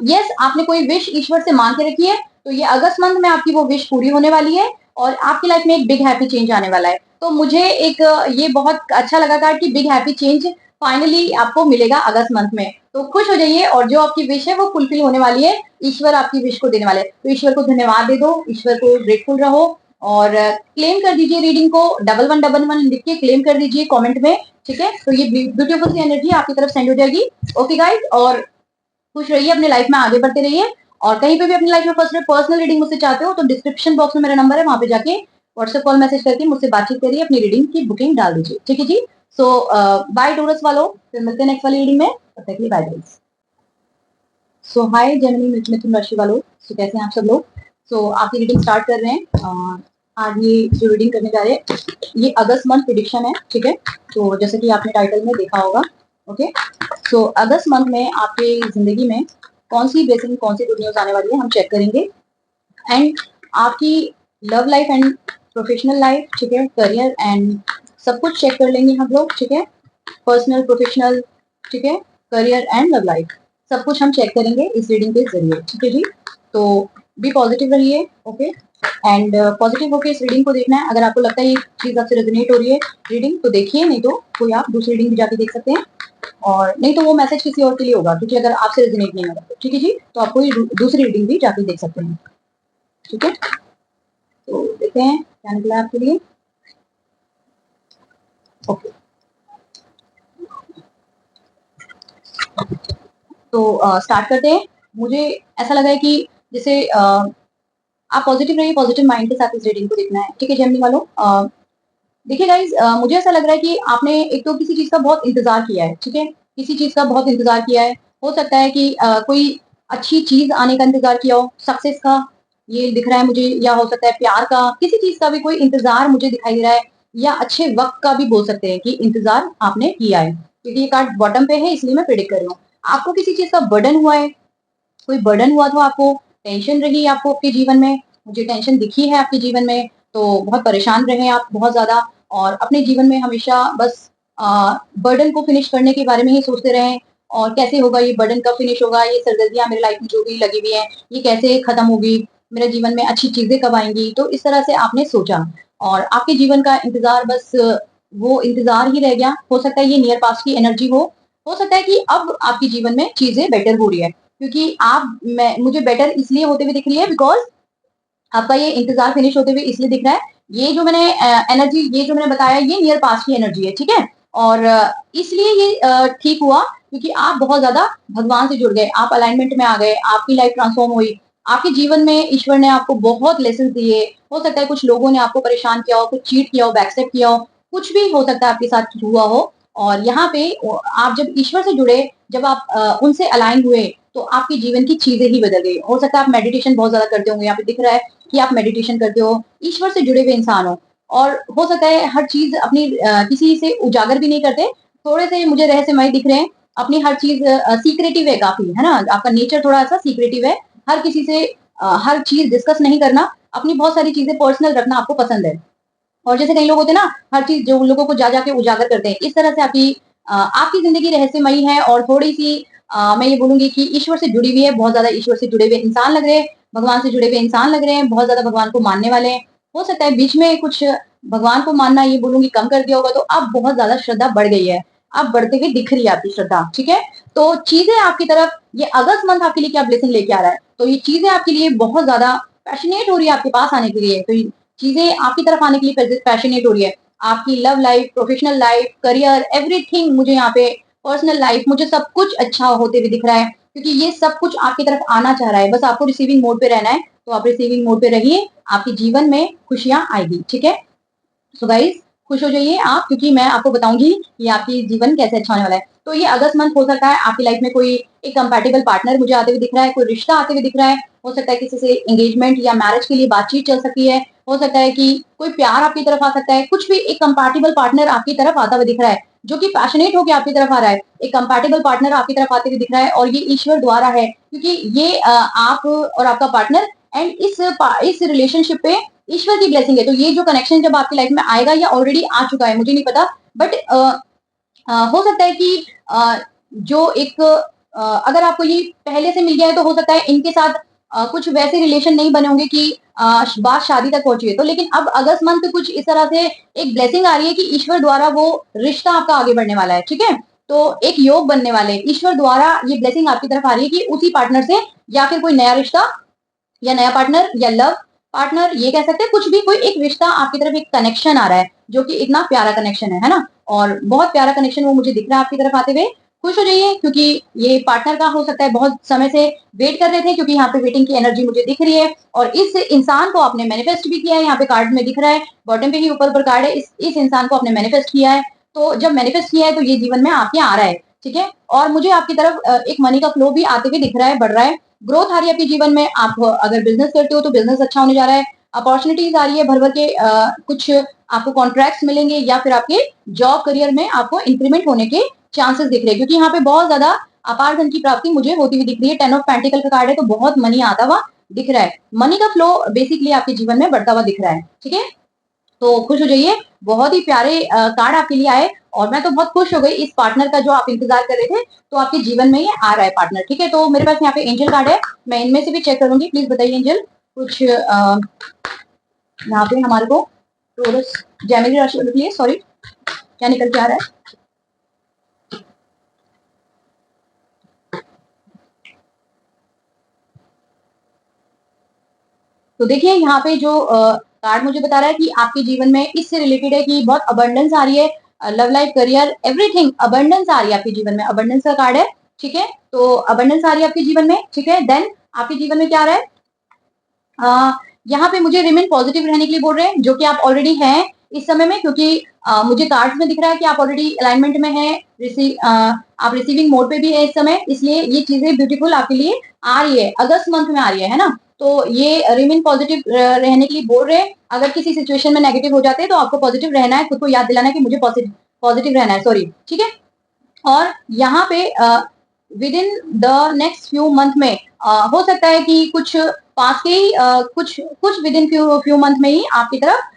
A: यस, आपने कोई विश ईश्वर से मांग के रखी है, तो ये अगस्त मंथ में आपकी वो विश पूरी होने वाली है और आपकी लाइफ में एक बिग हैप्पी चेंज आने वाला है। तो मुझे एक ये बहुत अच्छा लगा था कि बिग हैप्पी चेंज फाइनली आपको मिलेगा अगस्त मंथ में। तो खुश हो जाइए और जो आपकी विश है वो फुलफिल होने वाली है, ईश्वर आपकी विश को देने वाले हैं। तो ईश्वर को धन्यवाद दे दो, ईश्वर को ग्रेटफुल रहो और क्लेम कर दीजिए रीडिंग को, 1111 लिख के क्लेम कर दीजिए कमेंट में, ठीक है। तो ये ब्यूटीफुल सी एनर्जी आपकी तरफ सेंड हो जाएगी। ओके गाइज, और खुश रहिए, अपने लाइफ में आगे बढ़ते रहिए। और कहीं पे भी अपनी लाइफ में पर्सनल रीडिंग मुझसे चाहते हो तो डिस्क्रिप्शन बॉक्स में मेरा नंबर है, वहां पे जाके व्हाट्सएप कॉल मैसेज करके मुझसे बातचीत करिए, अपनी रीडिंग की बुकिंग डाल दीजिए, ठीक है जी। सो बाय टोरस वालों, फिर मिलते हैं नेक्स्ट वाली रीडिंग में, तब तक के लिए बाय गाइस। सो हाय जेमिनी मिथुन राशि वालों, सो कैसे हैं आप सब लोग। सो आपकी रीडिंग स्टार्ट कर रहे हैं। आज ये जो रीडिंग करने जा रहे हैं ये अगस्त मंथ प्रिडिक्शन है, ठीक है। तो जैसे कि आपने टाइटल में देखा होगा, ओके। सो अगस्त मंथ में आपकी जिंदगी में कौन सी ब्लेसिंग, कौन सी गुड न्यूज आने वाली है, हम चेक करेंगे। एंड आपकी love life and professional life, ठीक है, करियर एंड सब कुछ चेक कर लेंगे हम लोग, ठीक है। पर्सनल, प्रोफेशनल, ठीक है, करियर एंड लव लाइफ सब कुछ हम चेक करेंगे इस रीडिंग के जरिए, ठीक है जी। तो बी पॉजिटिव रहिए, ओके। एंड पॉजिटिव होकर इस रीडिंग को देखना है। अगर आपको लगता है ये चीज आपसे रेजोनेट हो रही है रीडिंग, तो देखिए, नहीं तो कोई आप दूसरी रीडिंग भी जाके देख सकते हैं, और नहीं तो वो मैसेज किसी और के लिए होगा, क्योंकि अगर आपसे रेजोनेट नहीं होगा, ठीक है जी, तो आप कोई दूसरी रीडिंग भी जाके देख सकते हैं, ठीक है। तो देखते हैं क्या निकला आपके लिए। ओके, तो स्टार्ट करते हैं। मुझे ऐसा लगा है कि जैसे आप पॉजिटिव रहिए, पॉजिटिव माइंड के साथ इस रीडिंग को देखना है, ठीक है जेमिनी वालों। देखिए गाइज, मुझे ऐसा लग रहा है कि आपने एक तो किसी चीज का बहुत इंतजार किया है, ठीक है, किसी चीज का बहुत इंतजार किया है। हो सकता है कि कोई अच्छी चीज आने का इंतजार किया हो, सक्सेस का ये दिख रहा है मुझे, या हो सकता है प्यार का, किसी चीज का भी कोई इंतजार मुझे दिखाई दे रहा है, या अच्छे वक्त का भी बोल सकते हैं कि इंतजार आपने किया है, क्योंकि ये कार्ड बॉटम पे है इसलिए मैं प्रिडिक्ट कर रही हूँ। आपको किसी चीज का बर्डन हुआ है, कोई बर्डन हुआ था आपको, टेंशन रही आपको आपके जीवन में, मुझे टेंशन दिखी है आपके जीवन में, तो बहुत परेशान रहे आप बहुत ज्यादा, और अपने जीवन में हमेशा बस बर्डन को फिनिश करने के बारे में ही सोचते रहे, और कैसे होगा ये बर्डन कब फिनिश होगा, ये सरदर्दियां मेरे लाइफ में जो भी लगी हुई है ये कैसे खत्म होगी, मेरे जीवन में अच्छी चीजें कब आएंगी, तो इस तरह से आपने सोचा, और आपके जीवन का इंतजार बस वो इंतजार ही रह गया। हो सकता है ये नियर पास की एनर्जी हो सकता है कि अब आपके जीवन में चीजें बेटर हो रही है, क्योंकि आप मुझे बेटर इसलिए होते हुए दिख रही है बिकॉज आपका ये इंतजार फिनिश होते हुए इसलिए दिख रहा है। ये जो मैंने एनर्जी, ये जो मैंने बताया, ये नियर पास की एनर्जी है, ठीक है। और इसलिए ये ठीक हुआ क्योंकि आप बहुत ज्यादा भगवान से जुड़ गए, आप अलाइनमेंट में आ गए, आपकी लाइफ ट्रांसफॉर्म हुई, आपके जीवन में ईश्वर ने आपको बहुत लेसन दिए। हो सकता है कुछ लोगों ने आपको परेशान किया हो, कुछ चीट किया हो, बैकस्टेप किया हो, कुछ भी हो सकता है आपके साथ हुआ हो। और यहाँ पे आप जब ईश्वर से जुड़े, जब आप उनसे अलाइन हुए, तो आपके जीवन की चीजें ही बदल गई। हो सकता है आप मेडिटेशन बहुत ज्यादा करते होंगे, यहाँ पे दिख रहा है कि आप मेडिटेशन करते हो, ईश्वर से जुड़े हुए इंसान हो, और हो सकता है हर चीज अपनी किसी से उजागर भी नहीं करते, थोड़े से मुझे रहस्यमय दिख रहे हैं, अपनी हर चीज सीक्रेटिव है काफी, है ना, आपका नेचर थोड़ा सा सीक्रेटिव है, हर किसी से हर चीज डिस्कस नहीं करना, अपनी बहुत सारी चीजें पर्सनल रखना आपको पसंद है। और जैसे कई लोग होते हैं ना, हर चीज जो उन लोगों को जा जाके उजागर करते हैं, इस तरह से आपकी जिंदगी रहस्यमयी है, और थोड़ी सी मैं ये बोलूंगी कि ईश्वर से जुड़ी हुई है, बहुत ज्यादा ईश्वर से जुड़े हुए इंसान लग रहे हैं, भगवान से जुड़े हुए इंसान लग रहे हैं, बहुत ज्यादा भगवान को मानने वाले हैं। हो सकता है बीच में कुछ भगवान को मानना ये बोलूंगी कम कर दिया होगा, तो अब बहुत ज्यादा श्रद्धा बढ़ गई है, अब बढ़ते हुए दिख रही है आपकी श्रद्धा, ठीक है। तो चीजें आपकी तरफ, ये अगस्त मंथ आपके लिए क्या ब्लेसिंग लेके आ रहा है, तो ये चीजें आपके लिए बहुत ज्यादा पैशनेट हो रही है आपके पास आने के लिए, तो चीजें आपकी तरफ आने के लिए पैशनेट हो रही है। आपकी love life, professional life, career, everything, मुझे यहाँ पे पर्सनल लाइफ, मुझे सब कुछ अच्छा होते हुए दिख रहा है, क्योंकि ये सब कुछ आपकी तरफ आना चाह रहा है, बस आपको रिसीविंग मोड पे रहना है, तो आप रिसीविंग मोड पे रहिए, आपके जीवन में खुशियां आएगी, ठीक है। सो गाइस, खुश हो जाइए आप, क्योंकि मैं आपको बताऊंगी कि आपकी जीवन कैसे अच्छा होने वाला है। तो ये अगस्त मंथ हो सकता है आपकी लाइफ में कोई एक कंपैटिबल पार्टनर मुझे आते हुए दिख रहा है, कोई रिश्ता आते हुए दिख रहा है, हो सकता है किसी से एंगेजमेंट या मैरिज के लिए बातचीत चल सकती है, हो सकता है कि कोई प्यार आपकी तरफ आ सकता है, कुछ भी एक कंपैटिबल पार्टनर आपकी तरफ आता हुआ दिख रहा है, जो कि पैशनेट होकर आपकी तरफ आ रहा है, एक कंपैटिबल पार्टनर आपकी तरफ आते हुए दिख रहा है, और ये ईश्वर द्वारा है, क्योंकि ये आप और आपका पार्टनर एंड इस रिलेशनशिप पे ईश्वर की ब्लेसिंग है। तो ये जो कनेक्शन जब आपकी लाइफ में आएगा या ऑलरेडी आ चुका है मुझे नहीं पता, बट हो सकता है कि जो एक अगर आपको ये पहले से मिल गया है तो हो सकता है इनके साथ कुछ वैसे रिलेशन नहीं बने होंगे कि बात शादी तक पहुंची है। तो लेकिन अब अगस्त मंथ कुछ इस तरह से एक ब्लेसिंग आ रही है कि ईश्वर द्वारा वो रिश्ता आपका आगे बढ़ने वाला है, ठीक है। तो एक योग बनने वाले हैं, ईश्वर द्वारा ये ब्लेसिंग आपकी तरफ आ रही है कि उसी पार्टनर से या फिर कोई नया रिश्ता या नया पार्टनर या लव पार्टनर, ये कह सकते हैं कुछ भी, कोई एक रिश्ता आपकी तरफ, एक कनेक्शन आ रहा है जो कि इतना प्यारा कनेक्शन है ना। और बहुत प्यारा कनेक्शन वो मुझे दिख रहा है आपकी तरफ आते हुए। खुश हो जाइए क्योंकि ये पार्टनर का हो सकता है बहुत समय से वेट कर रहे थे, क्योंकि यहाँ पे वेटिंग की एनर्जी मुझे दिख रही है। और इस इंसान को आपने मैनिफेस्ट भी किया है, यहाँ पे कार्ड में दिख रहा है, बॉटम पे ही ऊपर ऊपर कार्ड है, इस इंसान को आपने मैनिफेस्ट किया है। तो जब मैनिफेस्ट किया है तो ये जीवन में आपके आ रहा है, ठीक है। और मुझे आपकी तरफ एक मनी का फ्लो भी आते हुए दिख रहा है, बढ़ रहा है, ग्रोथ आ रही है आपके जीवन में। आप अगर बिजनेस करते हो तो बिजनेस अच्छा होने जा रहा है, अपॉर्चुनिटीज आ रही है भर भर के, कुछ आपको कॉन्ट्रैक्ट्स मिलेंगे या फिर आपके जॉब करियर में आपको इंक्रीमेंट होने के चांसेस दिख रहे हैं, क्योंकि यहाँ पे बहुत ज्यादा अपार धन की प्राप्ति मुझे होती हुई दिख रही है। 10 ऑफ पेंटिकल का कार्ड है तो बहुत मनी आता हुआ दिख रहा है, मनी का फ्लो बेसिकली आपके जीवन में बढ़ता हुआ दिख रहा है, ठीक है। तो खुश हो जाइए, बहुत ही प्यारे कार्ड आपके लिए आए और मैं तो बहुत खुश हो गई इस पार्टनर का जो आप इंतजार कर रहे थे, तो आपके जीवन में ये आ रहा है पार्टनर, ठीक है। तो मेरे पास यहाँ पे एंजल कार्ड है, मैं इनमें से भी चेक करूंगी, प्लीज बताइए एंजल कुछ यहाँ पे हमारे को टोरस जेमिनी राशि वालों के लिए, सॉरी क्या निकल के आ रहा है। तो देखिए यहाँ पे जो कार्ड मुझे बता रहा है कि आपके जीवन में इससे रिलेटेड है कि बहुत अबंडेंस आ रही है, love life career everything abundance आ रही है आपके जीवन में, अबंडेंस का कार्ड है, ठीक है। तो अबंडेंस आ रही है आपके जीवन में, ठीक है। देन आपके जीवन में क्या आ रहा है, यहाँ पे मुझे रिमेन पॉजिटिव रहने के लिए बोल रहे हैं, जो कि आप ऑलरेडी हैं इस समय में, क्योंकि मुझे कार्ड्स में दिख रहा है कि आप ऑलरेडी अलाइनमेंट में हैं, आप रिसीविंग मोड पे भी है इस समय, इसलिए ये चीजें ब्यूटीफुल आपके लिए आ रही है, अगस्त मंथ में आ रही है ना। तो ये रिमेन पॉजिटिव रहने के लिए बोल रहे हैं। अगर किसी सिचुएशन में नेगेटिव हो जाते हैं तो आपको पॉजिटिव रहना है, खुद को याद दिलाना है कि मुझे पॉजिटिव रहना है, सॉरी, ठीक है। और यहाँ पे with in the next few month में हो सकता है कि कुछ पास के ही कुछ कुछ विद इन फ्यू मंथ में ही आपकी तरफ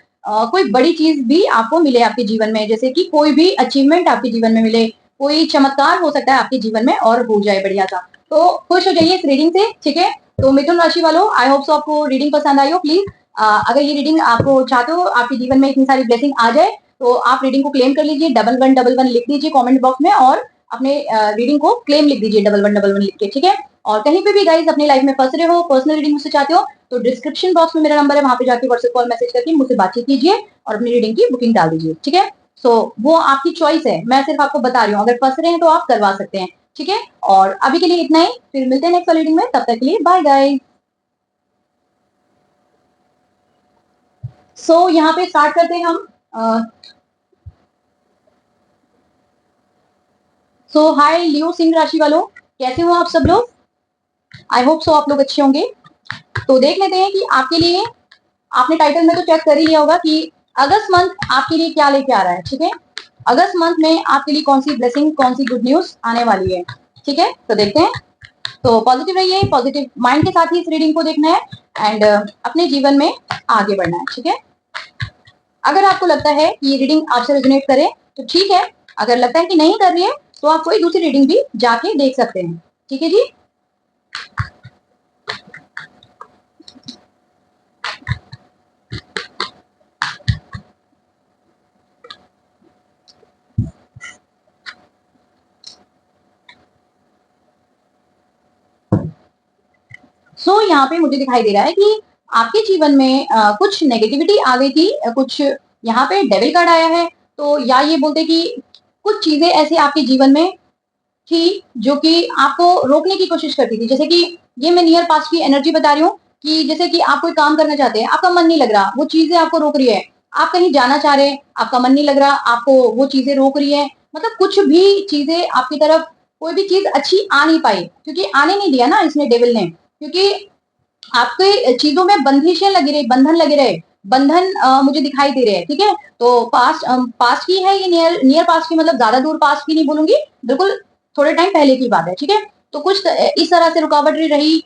A: कोई बड़ी चीज भी आपको मिले आपके जीवन में, जैसे कि कोई भी अचीवमेंट आपके जीवन में मिले, कोई चमत्कार हो सकता है आपके जीवन में और हो जाए बढ़िया सा। तो खुश हो जाइए इस रीडिंग से, ठीक है। तो मिथुन राशि वालों, आई होप सो आपको रीडिंग पसंद आई हो। प्लीज अगर ये रीडिंग आपको चाहते हो आपके जीवन में इतनी सारी ब्लेसिंग आ जाए तो आप रीडिंग को क्लेम कर लीजिए, 1111 लिख दीजिए कमेंट बॉक्स में और अपने रीडिंग को क्लेम लिख दीजिए 1111 लिख के, ठीक है। और कहीं पे भी गाइज अपनी लाइफ में फंस रहे हो, पर्सनल रीडिंग मुझसे चाहते हो तो डिस्क्रिप्शन बॉक्स में मेरा नंबर है, वहां पे जाके व्हाट्सएप कॉल मैसेज करके मुझसे बातचीत कीजिए और अपनी रीडिंग की बुकिंग डाल दीजिए, ठीक है। सो वो आपकी चॉइस है, मैं सिर्फ आपको बता रही हूँ, अगर फंस रहे हैं तो आप करवा सकते हैं, ठीक है। और अभी के लिए इतना ही, फिर मिलते हैं नेक्स्ट रीडिंग में, तब तक के लिए बाय गाइज। सो यहाँ पे स्टार्ट करते हैं हम। सो हाय लियो सिंह राशि वालों, कैसे हो आप सब लोग, आई होप सो आप लोग अच्छे होंगे। तो देख लेते हैं कि आपके लिए, आपने टाइटल में तो चेक कर ही लिया होगा कि अगस्त मंथ आपके लिए क्या लेके आ रहा है, ठीक है। अगस्त मंथ में आपके लिए कौन सी ब्लेसिंग, कौन सी गुड न्यूज आने वाली है, ठीक है। तो देखते हैं, तो पॉजिटिव रहिए, पॉजिटिव माइंड के साथ ही इस रीडिंग को देखना है एंड अपने जीवन में आगे बढ़ना है, ठीक है। अगर आपको लगता है कि ये रीडिंग आपसे रेजोनेट करे तो ठीक है, अगर लगता है कि नहीं कर रही है तो आप कोई दूसरी रीडिंग भी जाके देख सकते हैं, ठीक है जी। सो यहाँ पे मुझे दिखाई दे रहा है कि आपके जीवन में कुछ नेगेटिविटी आ गई थी, कुछ यहाँ पे डेविल कार्ड आया है, तो या ये बोलते कि कुछ चीजें ऐसे आपके जीवन में थी जो कि आपको रोकने की कोशिश करती थी, जैसे कि ये मैं नियर पास्ट की एनर्जी बता रही हूँ कि जैसे कि आप कोई काम करना चाहते हैं, आपका मन नहीं लग रहा, वो चीजें आपको रोक रही है, आप कहीं जाना चाह रहे हैं, आपका मन नहीं लग रहा, आपको वो चीजें रोक रही है, मतलब कुछ भी चीजें आपकी तरफ, कोई भी चीज अच्छी आ नहीं पाई, क्योंकि आने नहीं दिया ना इसने डेविल ने, क्योंकि आपके चीजों में बंदिशें लगी रही, बंधन लगे रहे, बंधन मुझे दिखाई दे रहे हैं, ठीक है। तो पास्ट की है ये, नियर नियर पास्ट की, मतलब ज्यादा दूर पास्ट की नहीं बोलूंगी, बिल्कुल थोड़े टाइम पहले की बात है, ठीक है। तो कुछ इस तरह से रुकावट रही,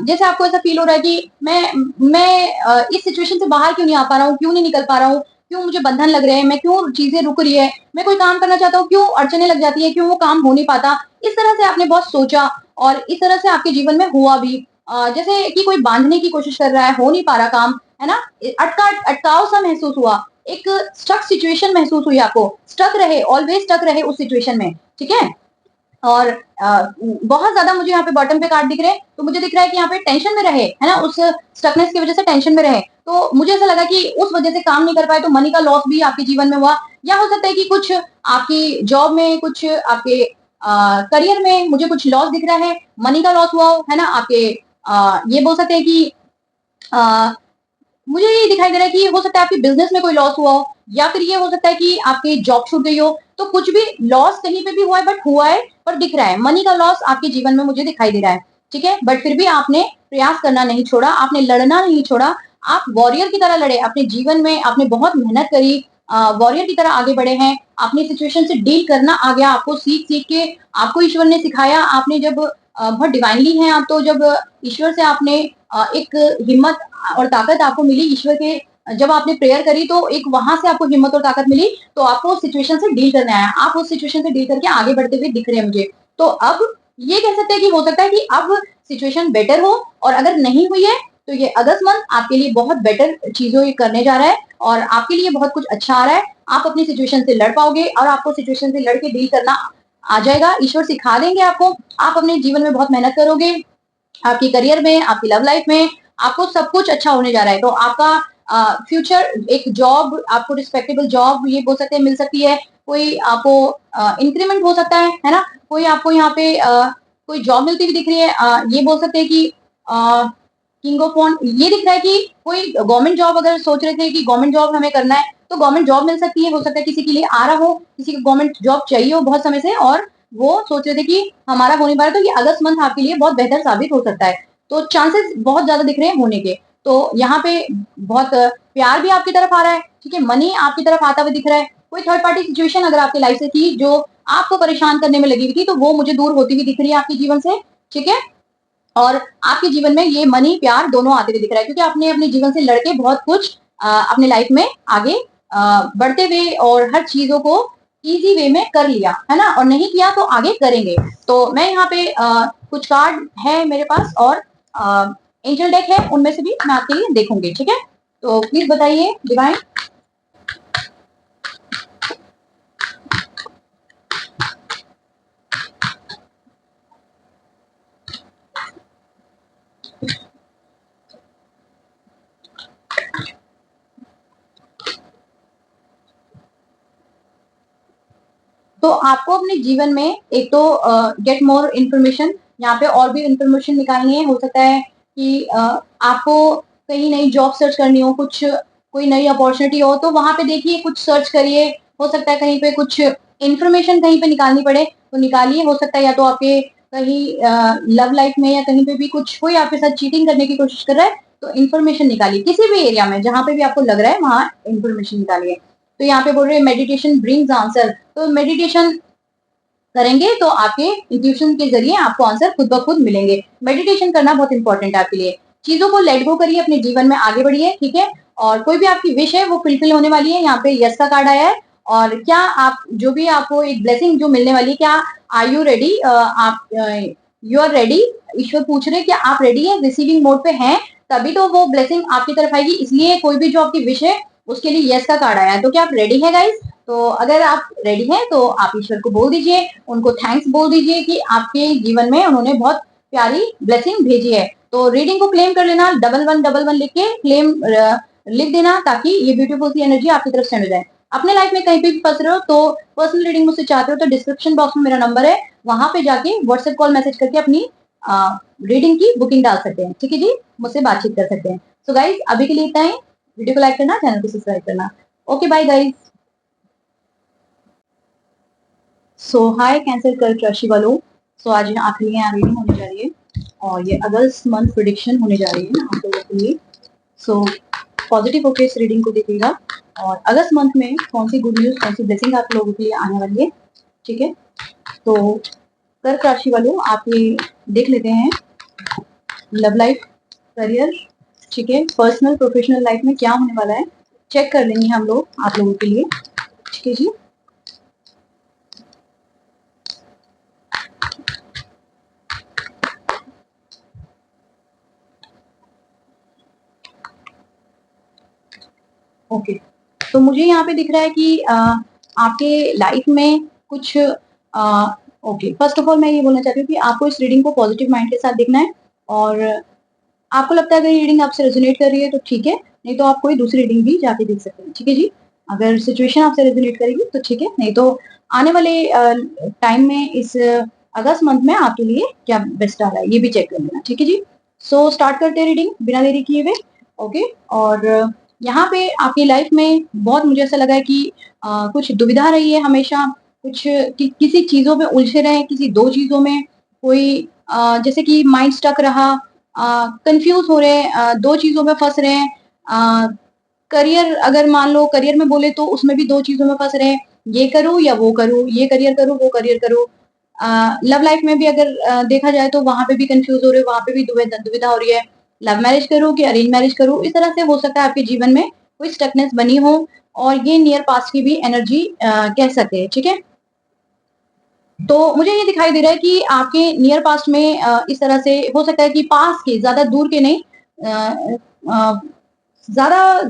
A: जैसे आपको ऐसा फील हो रहा है कि मैं इस सिचुएशन से बाहर क्यों नहीं आ पा रहा हूँ, क्यों नहीं निकल पा रहा हूँ, क्यों मुझे बंधन लग रहे हैं, मैं क्यों चीजें रुक रही है, मैं कोई काम करना चाहता हूँ क्यों अड़चने लग जाती है, क्यों वो काम हो नहीं पाता। इस तरह से आपने बहुत सोचा और इस तरह से आपके जीवन में हुआ भी। जैसे कि कोई बांधने की कोशिश कर रहा है, हो नहीं पा रहा काम, है ना? अटकाव सा महसूस हुआ, एक स्टक सिचुएशन महसूस हुई आपको, स्टक रहे, ऑलवेज स्टक रहे उस सिचुएशन में, ठीक है? और बहुत ज्यादा मुझे यहाँ पे बॉटम पे कार्ड दिख रहे हैं, तो मुझे दिख रहा है कि यहाँ पे टेंशन में रहे, है ना? उस स्टकनेस की वजह से टेंशन में रहे, तो मुझे ऐसा लगा कि उस वजह से काम नहीं कर पाए, तो मनी का लॉस भी आपके जीवन में हुआ, या हो सकता है कि कुछ आपकी जॉब में, कुछ आपके करियर में मुझे कुछ लॉस दिख रहा है, मनी का लॉस हुआ हो, है ना? आपके ये बोल सकते हैं कि मुझे ये दिखाई दे रहा है कि हो सकता है आपके बिजनेस में कोई लॉस हुआ हो, या फिर ये हो सकता है कि आपकी जॉब छूट गई हो, तो कुछ भी लॉस कहीं पे भी हुआ है, बट हुआ है, पर दिख रहा है मनी का लॉस आपके जीवन में मुझे दिखाई दे रहा है, ठीक है? बट फिर भी आपने प्रयास करना नहीं छोड़ा, आपने लड़ना नहीं छोड़ा, आप वॉरियर की तरह लड़े अपने जीवन में, आपने बहुत मेहनत करी, वॉरियर की तरह आगे बढ़े हैं, अपनी सिचुएशन से डील करना आ गया आपको, सीख सीख के आपको ईश्वर ने सिखाया, आपने जब बहुत डिवाइनली हैं आप, तो जब ईश्वर से आपने एक हिम्मत और ताकत आपको मिली ईश्वर के, जब आपने प्रेयर करी तो एक वहां से आपको हिम्मत और ताकत मिली, तो आपको उस सिचुएशन से डील करना है, आप उस सिचुएशन से डील करके आगे बढ़ते हुए दिख रहे हैं मुझे। तो अब ये कह सकते हैं कि हो सकता है कि अब सिचुएशन बेटर हो, और अगर नहीं हुई है तो ये अगस्त मंथ आपके लिए बहुत बेटर चीजों ये करने जा रहा है, और आपके लिए बहुत कुछ अच्छा आ रहा है, आप अपनी सिचुएशन से लड़ पाओगे, और आपको सिचुएशन से लड़ के डील करना आ जाएगा, ईश्वर सिखा देंगे आपको, आप अपने जीवन में बहुत मेहनत करोगे, आपकी करियर में, आपकी लव लाइफ में, आपको सब कुछ अच्छा होने जा रहा है। तो आपका फ्यूचर, एक जॉब, आपको रिस्पेक्टेबल जॉब ये बोल सकते हैं मिल सकती है, कोई आपको इंक्रीमेंट हो सकता है ना? कोई आपको यहाँ पे कोई जॉब मिलती हुई दिख रही है, ये बोल सकते हैं कि किंग ऑफ वॉन्ड ये दिख रहा है कि कोई गवर्नमेंट जॉब अगर सोच रहे थे कि गवर्नमेंट जॉब हमें करना है, तो गवर्नमेंट जॉब मिल सकती है, हो सकता है किसी के लिए आ रहा हो, किसी को गवर्नमेंट जॉब चाहिए हो बहुत समय से, और वो सोच रहे थे कि हमारा हो नहीं पा रहा, तो ये अगस्त मंथ आपके लिए बहुत बेहतर साबित हो सकता है, तो चांसेस बहुत ज्यादा दिख रहे हैं होने के। तो यहाँ पे बहुत प्यार भी आपकी तरफ आ रहा है, ठीक है? मनी आपकी तरफ आता हुआ दिख रहा है, कोई थर्ड पार्टी सिचुएशन अगर आपकी लाइफ से थी जो आपको परेशान करने में लगी हुई थी, तो वो मुझे दूर होती हुई दिख रही है आपके जीवन से, ठीक है? और आपके जीवन में ये मनी प्यार दोनों आते हुए दिख रहा है, क्योंकि आपने अपने जीवन से लड़के बहुत कुछ अपने लाइफ में आगे बढ़ते हुए और हर चीजों को इजी वे में कर लिया, है ना? और नहीं किया तो आगे करेंगे। तो मैं यहाँ पे कुछ कार्ड है मेरे पास, और एंजल डेक है, उनमें से भी मैं आपके लिए देखूंगी, ठीक है? तो प्लीज बताइए डिवाइन। तो आपको अपने जीवन में एक तो गेट मोर इन्फॉर्मेशन, यहाँ पे और भी इन्फॉर्मेशन निकालनी है, हो सकता है कि आपको कहीं नई जॉब सर्च करनी हो, कुछ कोई नई अपॉर्चुनिटी हो, तो वहां पे देखिए, कुछ सर्च करिए, हो सकता है कहीं पे कुछ इन्फॉर्मेशन कहीं पे निकालनी पड़े तो निकालिए, हो सकता है या तो आपके कहीं लव लाइफ में या कहीं पे भी कुछ कोई आपके साथ चीटिंग करने की कोशिश कर रहा है, तो इन्फॉर्मेशन निकालिए, किसी भी एरिया में जहां पे भी आपको लग रहा है वहां इन्फॉर्मेशन निकालिए। तो यहाँ पे बोल रहे हैं मेडिटेशन ब्रिंग्स आंसर, तो मेडिटेशन करेंगे तो आपके इंट्यूशन के जरिए आपको आंसर खुद ब खुद मिलेंगे। मेडिटेशन करना बहुत इंपॉर्टेंट है आपके लिए। चीजों को लेट गो करिए, अपने जीवन में आगे बढ़िए, ठीक है? और कोई भी आपकी विश है वो फुलफिल होने वाली है। यहाँ पे यस का कार्ड आया है, और क्या आप जो भी आपको एक ब्लेसिंग जो मिलने वाली है, क्या आर यू रेडी? आप यू आर रेडी? ईश्वर पूछ रहे हैं कि आप रेडी हैं, रिसीविंग मोड पे हैं, तभी तो वो ब्लेसिंग आपकी तरफ आएगी। इसलिए कोई भी जो आपकी विश है उसके लिए यस का कार्ड आया है। तो क्या आप रेडी है गाइस? तो अगर आप रेडी हैं तो आप ईश्वर को बोल दीजिए, उनको थैंक्स बोल दीजिए कि आपके जीवन में उन्होंने बहुत प्यारी ब्लेसिंग भेजी है। तो रीडिंग को क्लेम कर लेना, 1111 लिख के क्लेम लिख देना, ताकि ये ब्यूटीफुल सी एनर्जी आपकी तरफ सेंड हो जाए। अपने लाइफ में कहीं पे भी फंस रहे हो तो पर्सनल रीडिंग मुझसे चाहते हो तो डिस्क्रिप्शन बॉक्स में मेरा नंबर है, वहां पे जाके व्हाट्सएप कॉल मैसेज करके अपनी रीडिंग की बुकिंग डाल सकते हैं, ठीक है जी? मुझसे बातचीत कर सकते हैं। सो गाइज अभी के लिए इतना ही। वीडियो को लाइक करना, चैनल को सब्सक्राइब करना। Okay bye guys. So hi cancer कर्क राशि वालों, सो आज आखिरी रीडिंग होने जा रही है, और ये अगस्त मंथ प्रिडिक्शन होने जा रही है आप लोगों के लिए। सो पॉजिटिव होकर इस रीडिंग को देखिएगा, और अगस्त मंथ में कौन सी गुड न्यूज, कौन सी ब्लेसिंग आप लोगों के लिए आने वाली है, ठीक है? तो कर्क राशि वालों, आप ये देख लेते हैं लव लाइफ, करियर, ठीक है, पर्सनल प्रोफेशनल लाइफ में क्या होने वाला है, चेक कर लेंगे हम लोग आप लोगों के लिए, ठीक है जी। ओके, तो मुझे यहाँ पे दिख रहा है कि आपके लाइफ में कुछ ओके, फर्स्ट ऑफ ऑल मैं ये बोलना चाहती हूँ कि आपको इस रीडिंग को पॉजिटिव माइंड के साथ देखना है, और आपको लगता है अगर ये रीडिंग आपसे रेजोनेट कर रही है तो ठीक है, नहीं तो आप कोई दूसरी रीडिंग भी जाके देख सकते हैं, ठीक है जी। अगर सिचुएशन आपसे रेजोनेट करेगी तो ठीक है, नहीं तो आने वाले टाइम में इस अगस्त मंथ में आपके लिए क्या बेस्ट आ रहा है ये भी चेक कर लेना, ठीक है जी। सो स्टार्ट करते हैं रीडिंग बिना देरी किए हुए। ओके, और यहाँ पे आपकी लाइफ में बहुत मुझे ऐसा लगा है कि कुछ दुविधा रही है हमेशा, कुछ किसी चीजों में उलझे रहे, किसी दो चीजों में कोई जैसे कि माइंड स्टक रहा, कंफ्यूज हो रहे हैं, दो चीजों में फंस रहे हैं। करियर अगर मान लो करियर में बोले तो उसमें भी दो चीजों में फंस रहे हैं, ये करूँ या वो करूँ, ये करियर करूँ वो करियर करूँ। लव लाइफ में भी अगर देखा जाए तो वहां पे भी कंफ्यूज हो रहे हो, वहां पे भी दुविधा हो रही है, लव मैरिज करूँ कि अरेंज मैरिज करूँ, इस तरह से हो सकता है आपके जीवन में कोई स्टकनेस बनी हो, और ये नियर पास्ट की भी एनर्जी कह सकते हैं, ठीक है। तो मुझे ये दिखाई दे रहा है कि आपके नियर पास्ट में इस तरह से हो सकता है कि पास के, ज्यादा दूर के नहीं, ज्यादा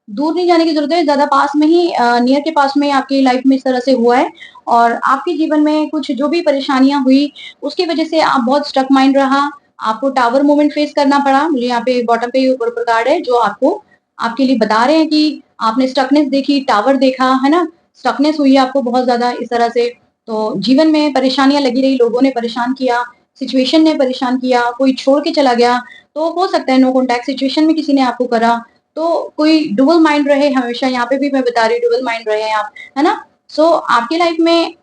A: दूर नहीं जाने की जरूरत है, ज्यादा पास में ही, नियर के पास में आपकी लाइफ में इस तरह से हुआ है, और आपके जीवन में कुछ जो भी परेशानियां हुई उसकी वजह से आप बहुत स्टक माइंड रहा, आपको टावर मूवमेंट फेस करना पड़ा। मुझे यहाँ पे बॉटम पे ऊपर ऊपर कार्ड है जो आपको आपके लिए बता रहे हैं कि आपने स्टकनेस देखी, टावर देखा है ना, स्टकनेस हुई है आपको बहुत ज्यादा इस तरह से। तो जीवन में परेशानियां लगी रही, लोगों ने परेशान किया, सिचुएशन ने परेशान किया, कोई छोड़ के चला गया, तो हो सकता है नो कॉन्टैक्ट सिचुएशन में किसी ने आपको करा, तो कोई डुअल माइंड रहे हमेशा, यहाँ पे भी मैं बता रही हूँ डुअल माइंड रहे हैं आप, है ना। सो आपकी लाइफ में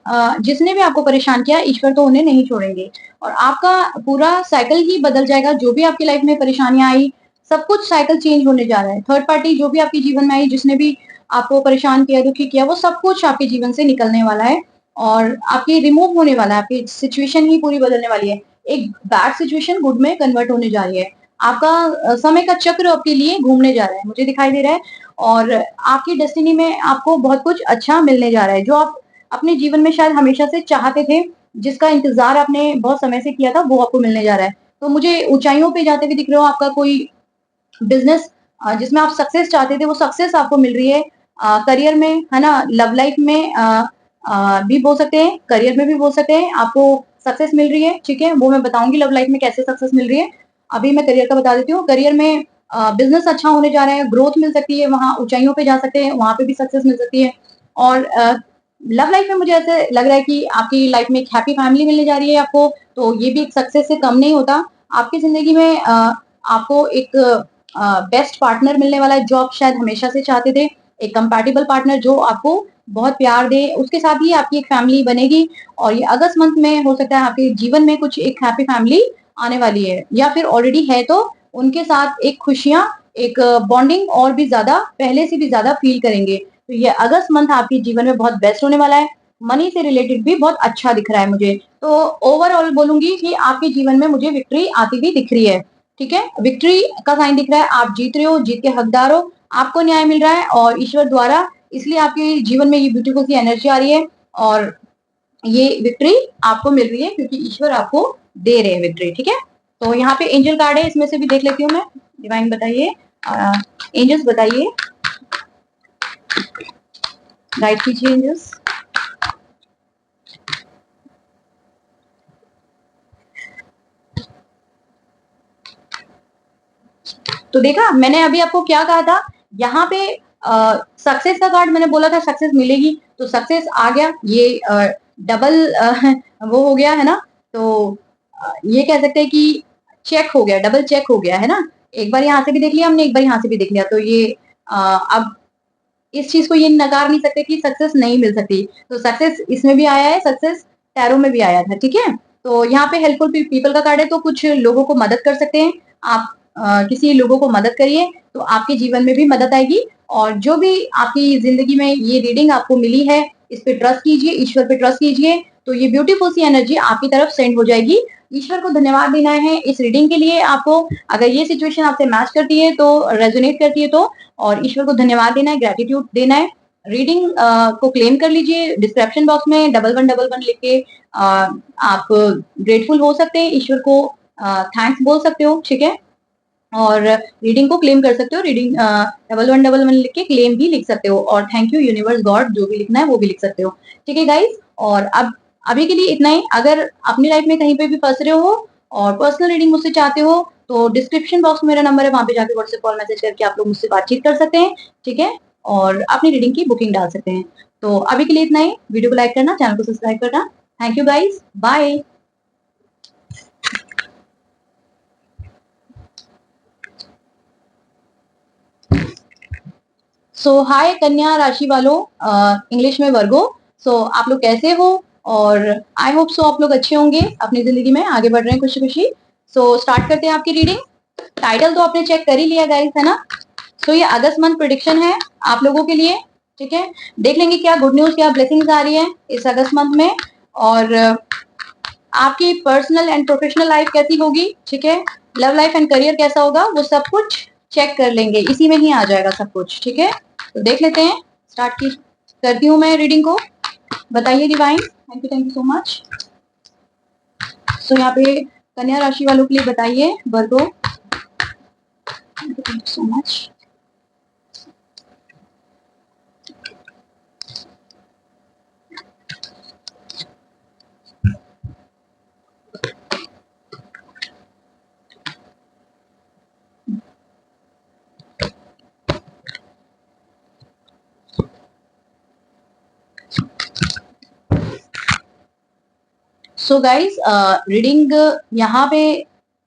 A: जिसने भी आपको परेशान किया, ईश्वर तो उन्हें नहीं छोड़ेंगे, और आपका पूरा साइकिल ही बदल जाएगा। जो भी आपकी लाइफ में परेशानियां आई, सब कुछ साइकिल चेंज होने जा रहा है। थर्ड पार्टी जो भी आपके जीवन में आई, जिसने भी आपको परेशान किया, दुखी किया, वो सब कुछ आपके जीवन से निकलने वाला है, और आपकी रिमूव होने वाला है, आपकी सिचुएशन ही पूरी बदलने वाली है। एक बैड सिचुएशन गुड में कन्वर्ट होने जा रही है, आपका समय का चक्र आपके लिए घूमने जा रहा है, मुझे दिखाई दे रहा है, और आपकी डेस्टिनी में आपको बहुत कुछ अच्छा मिलने जा रहा है, जो आप अपने जीवन में शायद हमेशा से चाहते थे, जिसका इंतजार आपने बहुत समय से किया था, वो आपको मिलने जा रहा है। तो मुझे ऊंचाइयों पे जाते हुए दिख रहे हो, आपका कोई बिजनेस जिसमें आप सक्सेस चाहते थे वो सक्सेस आपको मिल रही है, करियर में है ना, लव लाइफ में भी बोल सकते हैं, करियर में भी बोल सकते हैं, आपको सक्सेस मिल रही है, ठीक है, वो मैं बताऊंगी लव लाइफ में कैसे सक्सेस मिल रही है। अभी मैं करियर का बता देती हूँ। करियर में बिजनेस अच्छा होने जा रहा है, ग्रोथ मिल सकती है, वहां ऊंचाइयों पे जा सकते हैं, वहां पे भी सक्सेस मिल सकती है। और लव लाइफ में मुझे ऐसे लग रहा है कि आपकी लाइफ में एक हैप्पी फैमिली मिलने जा रही है आपको, तो ये भी एक सक्सेस से कम नहीं होता। आपकी जिंदगी में आपको एक बेस्ट पार्टनर मिलने वाला है जो आप शायद हमेशा से चाहते थे, एक कंपैटिबल पार्टनर जो आपको बहुत प्यार दे, उसके साथ ही आपकी एक फैमिली बनेगी। और ये अगस्त मंथ में हो सकता है आपके जीवन में कुछ एक हैप्पी फैमिली आने वाली है, या फिर ऑलरेडी है, तो उनके साथ एक खुशियां, एक बॉन्डिंग और भी ज्यादा, पहले से भी ज्यादा फील करेंगे। तो ये अगस्त मंथ आपके जीवन में बहुत बेस्ट होने वाला है। मनी से रिलेटेड भी बहुत अच्छा दिख रहा है मुझे, तो ओवरऑल बोलूंगी कि आपके जीवन में मुझे विक्ट्री आती हुई दिख रही है, ठीक है, विक्ट्री का साइन दिख रहा है, आप जीत रहे हो, जीत के हकदार हो, आपको न्याय मिल रहा है और ईश्वर द्वारा, इसलिए आपके जीवन में ये ब्यूटीफुल सी एनर्जी आ रही है, और ये विक्ट्री आपको मिल रही है क्योंकि ईश्वर आपको दे रहे हैं विक्ट्री, ठीक है। तो यहाँ पे एंजल कार्ड है, इसमें से भी देख लेती हूँ मैं। डिवाइन बताइए, एंजल्स बताइए, गाइड कीजिए एंजल्स। तो देखा मैंने अभी आपको क्या कहा था, यहाँ पे सक्सेस का कार्ड मैंने बोला था सक्सेस मिलेगी, तो सक्सेस आ गया, ये डबल वो हो गया है ना। तो ये कह सकते हैं कि चेक हो गया, डबल चेक हो गया है ना, एक बार यहाँ से भी देख लिया हमने, एक बार यहाँ से भी देख लिया, तो ये अब इस चीज को ये नकार नहीं सकते कि सक्सेस नहीं मिल सकती। तो सक्सेस इसमें भी आया है, सक्सेस टैरो में भी आया था, ठीक है। तो यहाँ पे हेल्पफुल पीपल का कार्ड है, तो कुछ लोगों को मदद कर सकते हैं आप, किसी लोगों को मदद करिए तो आपके जीवन में भी मदद आएगी। और जो भी आपकी जिंदगी में ये रीडिंग आपको मिली है, इस पे ट्रस्ट कीजिए, ईश्वर पे ट्रस्ट कीजिए, तो ये ब्यूटीफुल सी एनर्जी आपकी तरफ सेंड हो जाएगी। ईश्वर को धन्यवाद देना है इस रीडिंग के लिए आपको। अगर ये सिचुएशन आपसे मैच करती है तो, रेजोनेट करती है तो, और ईश्वर को धन्यवाद देना है, ग्रेटिट्यूड देना है। रीडिंग को क्लेम कर लीजिए। डिस्क्रिप्शन बॉक्स में 1111 लिख के आप ग्रेटफुल हो सकते हैं, ईश्वर को थैंक्स बोल सकते हो, ठीक है। और रीडिंग को क्लेम कर सकते हो। रीडिंग 1111 लिख के क्लेम भी लिख सकते हो, और थैंक यू यूनिवर्स गॉड जो भी लिखना है वो भी लिख सकते हो, ठीक है गाइस। और अब अभी के लिए इतना ही। अगर अपनी लाइफ में कहीं पे भी फंस रहे हो और पर्सनल रीडिंग मुझसे चाहते हो तो डिस्क्रिप्शन बॉक्स में मेरा नंबर है, वहां पे जाके व्हाट्सएप कॉल मैसेज करके आप लोग मुझसे बातचीत कर सकते हैं, ठीक है। और अपनी रीडिंग की बुकिंग डाल सकते हैं। तो अभी के लिए इतना ही। वीडियो को लाइक करना, चैनल को सब्सक्राइब करना। Thank you guys, bye. So hi कन्या राशि वालों, इंग्लिश में वर्गो। सो आप लोग कैसे हो? और आई होप सो आप लोग अच्छे होंगे, अपनी जिंदगी में आगे बढ़ रहे हैं खुशी खुशी। सो स्टार्ट करते हैं आपकी रीडिंग। टाइटल तो आपने चेक कर ही लिया गाइस, है ना। सो ये अगस्त मंथ प्रिडिक्शन है आप लोगों के लिए, ठीक है। देख लेंगे क्या गुड न्यूज, क्या ब्लेसिंग्स आ रही है इस अगस्त मंथ में, और आपकी पर्सनल एंड प्रोफेशनल लाइफ कैसी होगी, ठीक है। लव लाइफ एंड करियर कैसा होगा, वो सब कुछ चेक कर लेंगे, इसी में ही आ जाएगा सब कुछ, ठीक है। तो देख लेते हैं। स्टार्ट की करती हूँ मैं रीडिंग को। बताइए divine. Thank you so much. So यहाँ पे कन्या राशि वालों के लिए बताइए Virgo. Thank you so much. So guys reading यहाँ पे,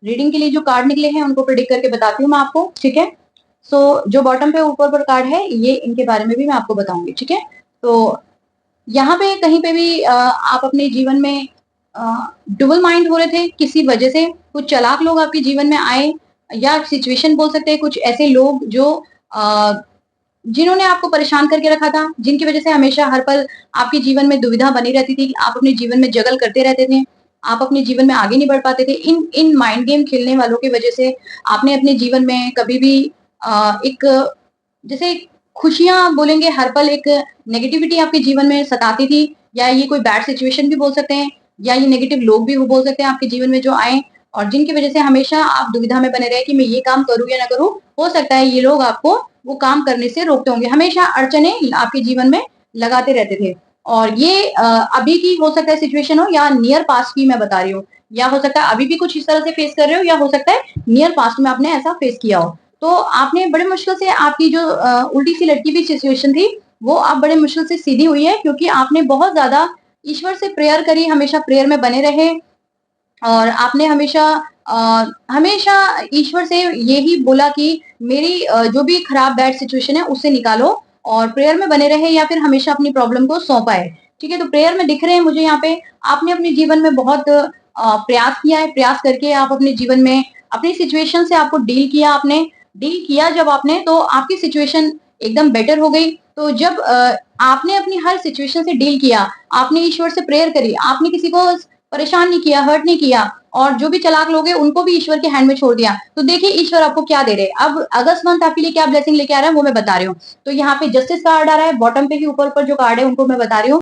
A: रीडिंग के लिए जो कार्ड निकले हैं उनको प्रिडिक्ट करके बताती हूँ मैं आपको, ठीक है। सो जो बॉटम पे ऊपर पर कार्ड है ये, इनके बारे में भी मैं आपको बताऊंगी, ठीक है। तो यहाँ पे कहीं पे भी आप अपने जीवन में डबल माइंड हो रहे थे किसी वजह से, कुछ चालाक लोग आपके जीवन में आए, या सिचुएशन बोल सकते हैं, कुछ ऐसे लोग जो जिन्होंने आपको परेशान करके रखा था, जिनकी वजह से हमेशा हर पल आपके जीवन में दुविधा बनी रहती थी, आप अपने जीवन में जगल करते रहते थे, आप अपने जीवन में आगे नहीं बढ़ पाते थे। इन इन माइंड गेम खेलने वालों की वजह से आपने अपने जीवन में कभी भी एक, जैसे खुशियां बोलेंगे, हर पल एक नेगेटिविटी आपके जीवन में सताती थी, या ये कोई बैड सिचुएशन भी बोल सकते हैं, या ये नेगेटिव लोग भी बोल सकते हैं आपके जीवन में जो आए, और जिनकी वजह से हमेशा आप दुविधा में बने रहे कि मैं ये काम करूं या ना करूं। हो सकता है ये लोग आपको वो काम करने से रोकते होंगे, हमेशा अड़चने आपके जीवन में लगाते रहते थे। और ये अभी की हो सकता है सिचुएशन हो, या नियर पास्ट की मैं बता रही हूँ, या हो सकता है अभी भी कुछ इस तरह से फेस कर रहे हो, या हो सकता है नियर पास्ट में आपने ऐसा फेस किया हो। तो आपने बड़े मुश्किल से, आपकी जो उल्टी सी लटकी हुई सिचुएशन थी वो आप बड़े मुश्किल से सीधी हुई है, क्योंकि आपने बहुत ज्यादा ईश्वर से प्रेयर करी, हमेशा प्रेयर में बने रहे, और आपने हमेशा हमेशा ईश्वर से यही बोला कि मेरी जो भी खराब बैड सिचुएशन है उससे निकालो, और प्रेयर में बने रहे, या फिर हमेशा अपनी प्रॉब्लम को सौंपा है, ठीक है। तो प्रेयर में दिख रहे हैं मुझे यहाँ पे आपने अपने जीवन में बहुत प्रयास किया है, प्रयास करके आप अपने जीवन में अपनी सिचुएशन से आपको डील किया, आपने डील किया जब आपने, तो आपकी सिचुएशन एकदम बेटर हो गई। तो जब आपने अपनी हर सिचुएशन से डील किया, आपने ईश्वर से प्रेयर करी, आपने किसी को परेशान नहीं किया, हर्ट नहीं किया, और जो भी चालाक लोग हैं उनको भी ईश्वर के हैंड में छोड़ दिया, तो देखिए ईश्वर आपको क्या दे रहे हैं। अब अगस्त मंथ आपके लिए क्या ब्लेसिंग लेके आ रहा है वो मैं बता रही हूँ। तो यहाँ पे जस्टिस कार्ड आ रहा है, बॉटम पे ही ऊपर ऊपर जो कार्ड है उनको मैं बता रही हूँ।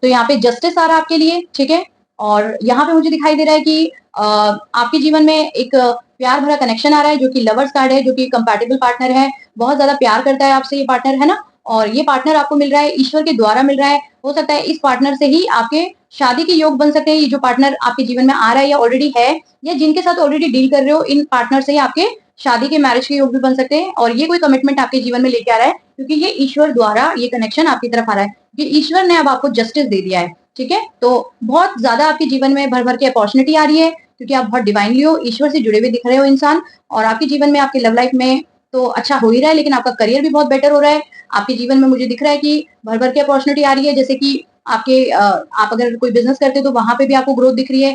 A: तो यहाँ पे जस्टिस आ रहा है आपके लिए, ठीक है। और यहाँ पे मुझे दिखाई दे रहा है कि आपके जीवन में एक प्यार भरा कनेक्शन आ रहा है, जो कि लवर्स कार्ड है, जो कि कंपैटिबल पार्टनर है, बहुत ज्यादा प्यार करता है आपसे ये पार्टनर, है ना। और ये पार्टनर आपको मिल रहा है ईश्वर के द्वारा मिल रहा है। हो सकता है इस पार्टनर से ही आपके शादी के योग बन सकते हैं। ये जो पार्टनर आपके जीवन में आ रहा है या ऑलरेडी है, या जिनके साथ ऑलरेडी डील कर रहे हो, इन पार्टनर से ही आपके शादी के, मैरिज के योग भी बन सकते हैं। और ये कोई कमिटमेंट आपके जीवन में लेके आ रहा है, क्योंकि ये ईश्वर द्वारा ये कनेक्शन आपकी तरफ आ रहा है, कि ईश्वर ने अब आपको जस्टिस दे दिया है, ठीक है। तो बहुत ज्यादा आपके जीवन में भर भर के अपॉर्चुनिटी आ रही है, क्योंकि आप बहुत डिवाइनली हो, ईश्वर से जुड़े हुए दिख रहे हो इंसान। और आपके जीवन में, आपके लव लाइफ में तो अच्छा हो ही रहा है, लेकिन आपका करियर भी बहुत बेटर हो रहा है। आपके जीवन में मुझे दिख रहा है कि भर भर के अपॉर्चुनिटी आ रही है, जैसे कि आपके आप अगर कोई बिजनेस करते हो तो वहां पे भी आपको ग्रोथ दिख रही है।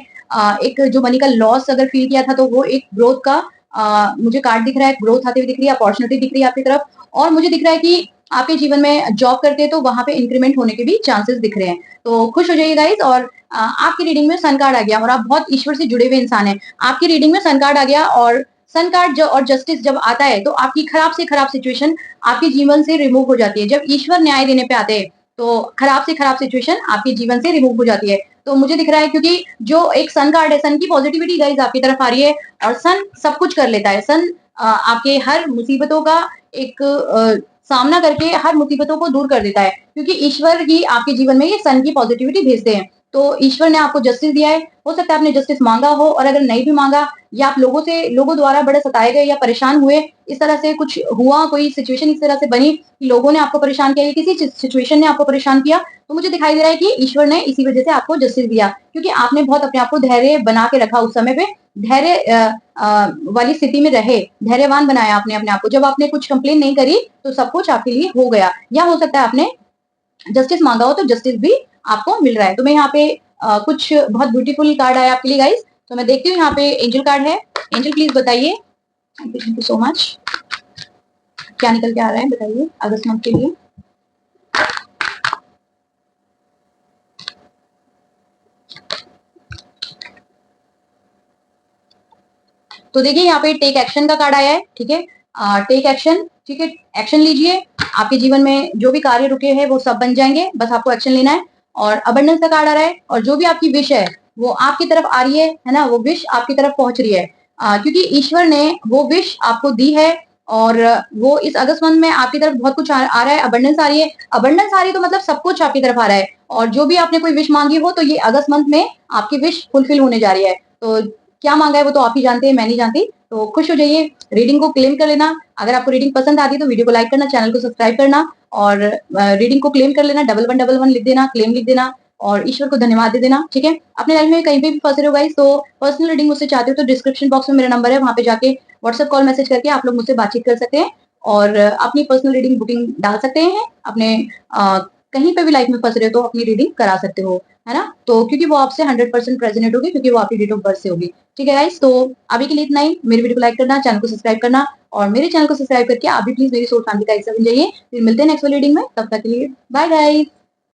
A: एक जो मनी का लॉस अगर फील किया था तो वो एक ग्रोथ का मुझे कार्ड दिख रहा है, ग्रोथ आते हुए दिख रही है, अपॉर्चुनिटी दिख रही है आपकी तरफ। और मुझे दिख रहा है कि आपके जीवन में जॉब करते हैं तो वहां पे इंक्रीमेंट होने के भी चांसेस दिख रहे हैं। तो खुश हो जाइए गाइस। और आपकी रीडिंग में सन कार्ड आ गया और आप बहुत ईश्वर से जुड़े हुए इंसान हैं। आपकी रीडिंग में सन कार्ड आ गया और सन कार्ड और जस्टिस जब आता है तो आपकी खराब से खराब सिचुएशन आपके जीवन से रिमूव हो जाती है। जब ईश्वर न्याय देने पे आते हैं तो खराब से खराब सिचुएशन आपके जीवन से रिमूव हो जाती है। तो मुझे दिख रहा है क्योंकि जो एक सन कार्ड है, सन की पॉजिटिविटी गाइस आपकी तरफ आ रही है और सन सब कुछ कर लेता है। सन आपके हर मुसीबतों का एक सामना करके हर मुसीबतों को दूर कर देता है, क्योंकि ईश्वर ही आपके जीवन में ये सन की पॉजिटिविटी भेजते हैं। तो ईश्वर ने आपको जस्टिस दिया है। हो सकता है आपने जस्टिस मांगा हो, और अगर नहीं भी मांगा या आप लोगों द्वारा बड़े सताए गए या परेशान हुए, इस तरह से कुछ हुआ, कोई सिचुएशन इस तरह से बनी कि लोगों ने आपको परेशान किया या किसी सिचुएशन ने आपको परेशान किया, तो मुझे दिखाई दे रहा है कि ईश्वर ने इसी वजह से आपको जस्टिस दिया, क्योंकि आपने बहुत अपने आप को धैर्य बना के रखा। उस समय पे धैर्य वाली स्थिति में रहे, धैर्यवान बनाया आपने अपने आप को। जब आपने कुछ कंप्लेन नहीं करी तो सब कुछ आपके लिए हो गया, या हो सकता है आपने जस्टिस मांगा हो तो जस्टिस भी आपको मिल रहा है। तो मैं यहाँ पे कुछ बहुत ब्यूटीफुल कार्ड आया आपके लिए गाइस। तो मैं देखती हूँ यहाँ पे एंजल कार्ड है। एंजल प्लीज बताइए। Thank you so much. क्या निकल के आ रहा है बताइए अगस्त मंथ के लिए। तो देखिए यहाँ पे टेक एक्शन का कार्ड आया है, ठीक है। टेक एक्शन, ठीक है, एक्शन लीजिए। आपके जीवन में जो भी कार्य रुके हैं वो सब बन जाएंगे, बस आपको एक्शन लेना है। और अबंडेंस का कार्ड आ रहा है, और जो भी आपकी विश है वो आपकी तरफ आ रही है ना, वो विश आपकी तरफ पहुंच रही है, क्योंकि ईश्वर ने वो विश आपको दी है। और वो इस अगस्त मंथ में आपकी तरफ बहुत कुछ आ रहा है, अबंडेंस आ रही है। अबंडेंस आ रही है तो मतलब सब कुछ आपकी तरफ आ रहा है, और जो भी आपने कोई विश मांगी हो तो ये अगस्त मंथ में आपकी विश फुलफिल होने जा रही है। तो क्या मांगा है वो तो आप ही जानते हैं, मैं नहीं जानती। तो खुश हो जाइए, रीडिंग को क्लेम कर लेना। अगर आपको रीडिंग पसंद आती है तो वीडियो को लाइक करना, चैनल को सब्सक्राइब करना, और रीडिंग को क्लेम कर लेना। 1111 लिख देना, क्लेम लिख देना, और ईश्वर को धन्यवाद दे देना, ठीक है। अपने लाइफ में कहीं पे भी फंसे रहो गाइस, तो पर्सनल रीडिंग मुझसे चाहते हो तो डिस्क्रिप्शन बॉक्स में मेरा नंबर है, वहां पे जाके व्हाट्सएप कॉल मैसेज करके आप लोग मुझसे बातचीत कर सकते हैं, और अपनी पर्सनल रीडिंग बुकिंग डाल सकते हैं। अपने कहीं पे भी लाइफ में फंस रहे हो तो अपनी रीडिंग करा सकते हो, है ना। तो क्योंकि वो आपसे 100% रेजोनेट होगी, क्योंकि वो आपकी डेट ऑफ बर्थ से होगी, ठीक है गाइस। तो अभी के लिए इतना ही। मेरी वीडियो को लाइक करना, चैनल को सब्सक्राइब करना, और मेरे चैनल को सब्सक्राइब करके आप भी प्लीज मेरी सोल फैमिली का हिस्सा बन जाइए। फिर मिलते हैं नेक्स्ट वाली रीडिंग में, तब तक के लिए बाय गाइस।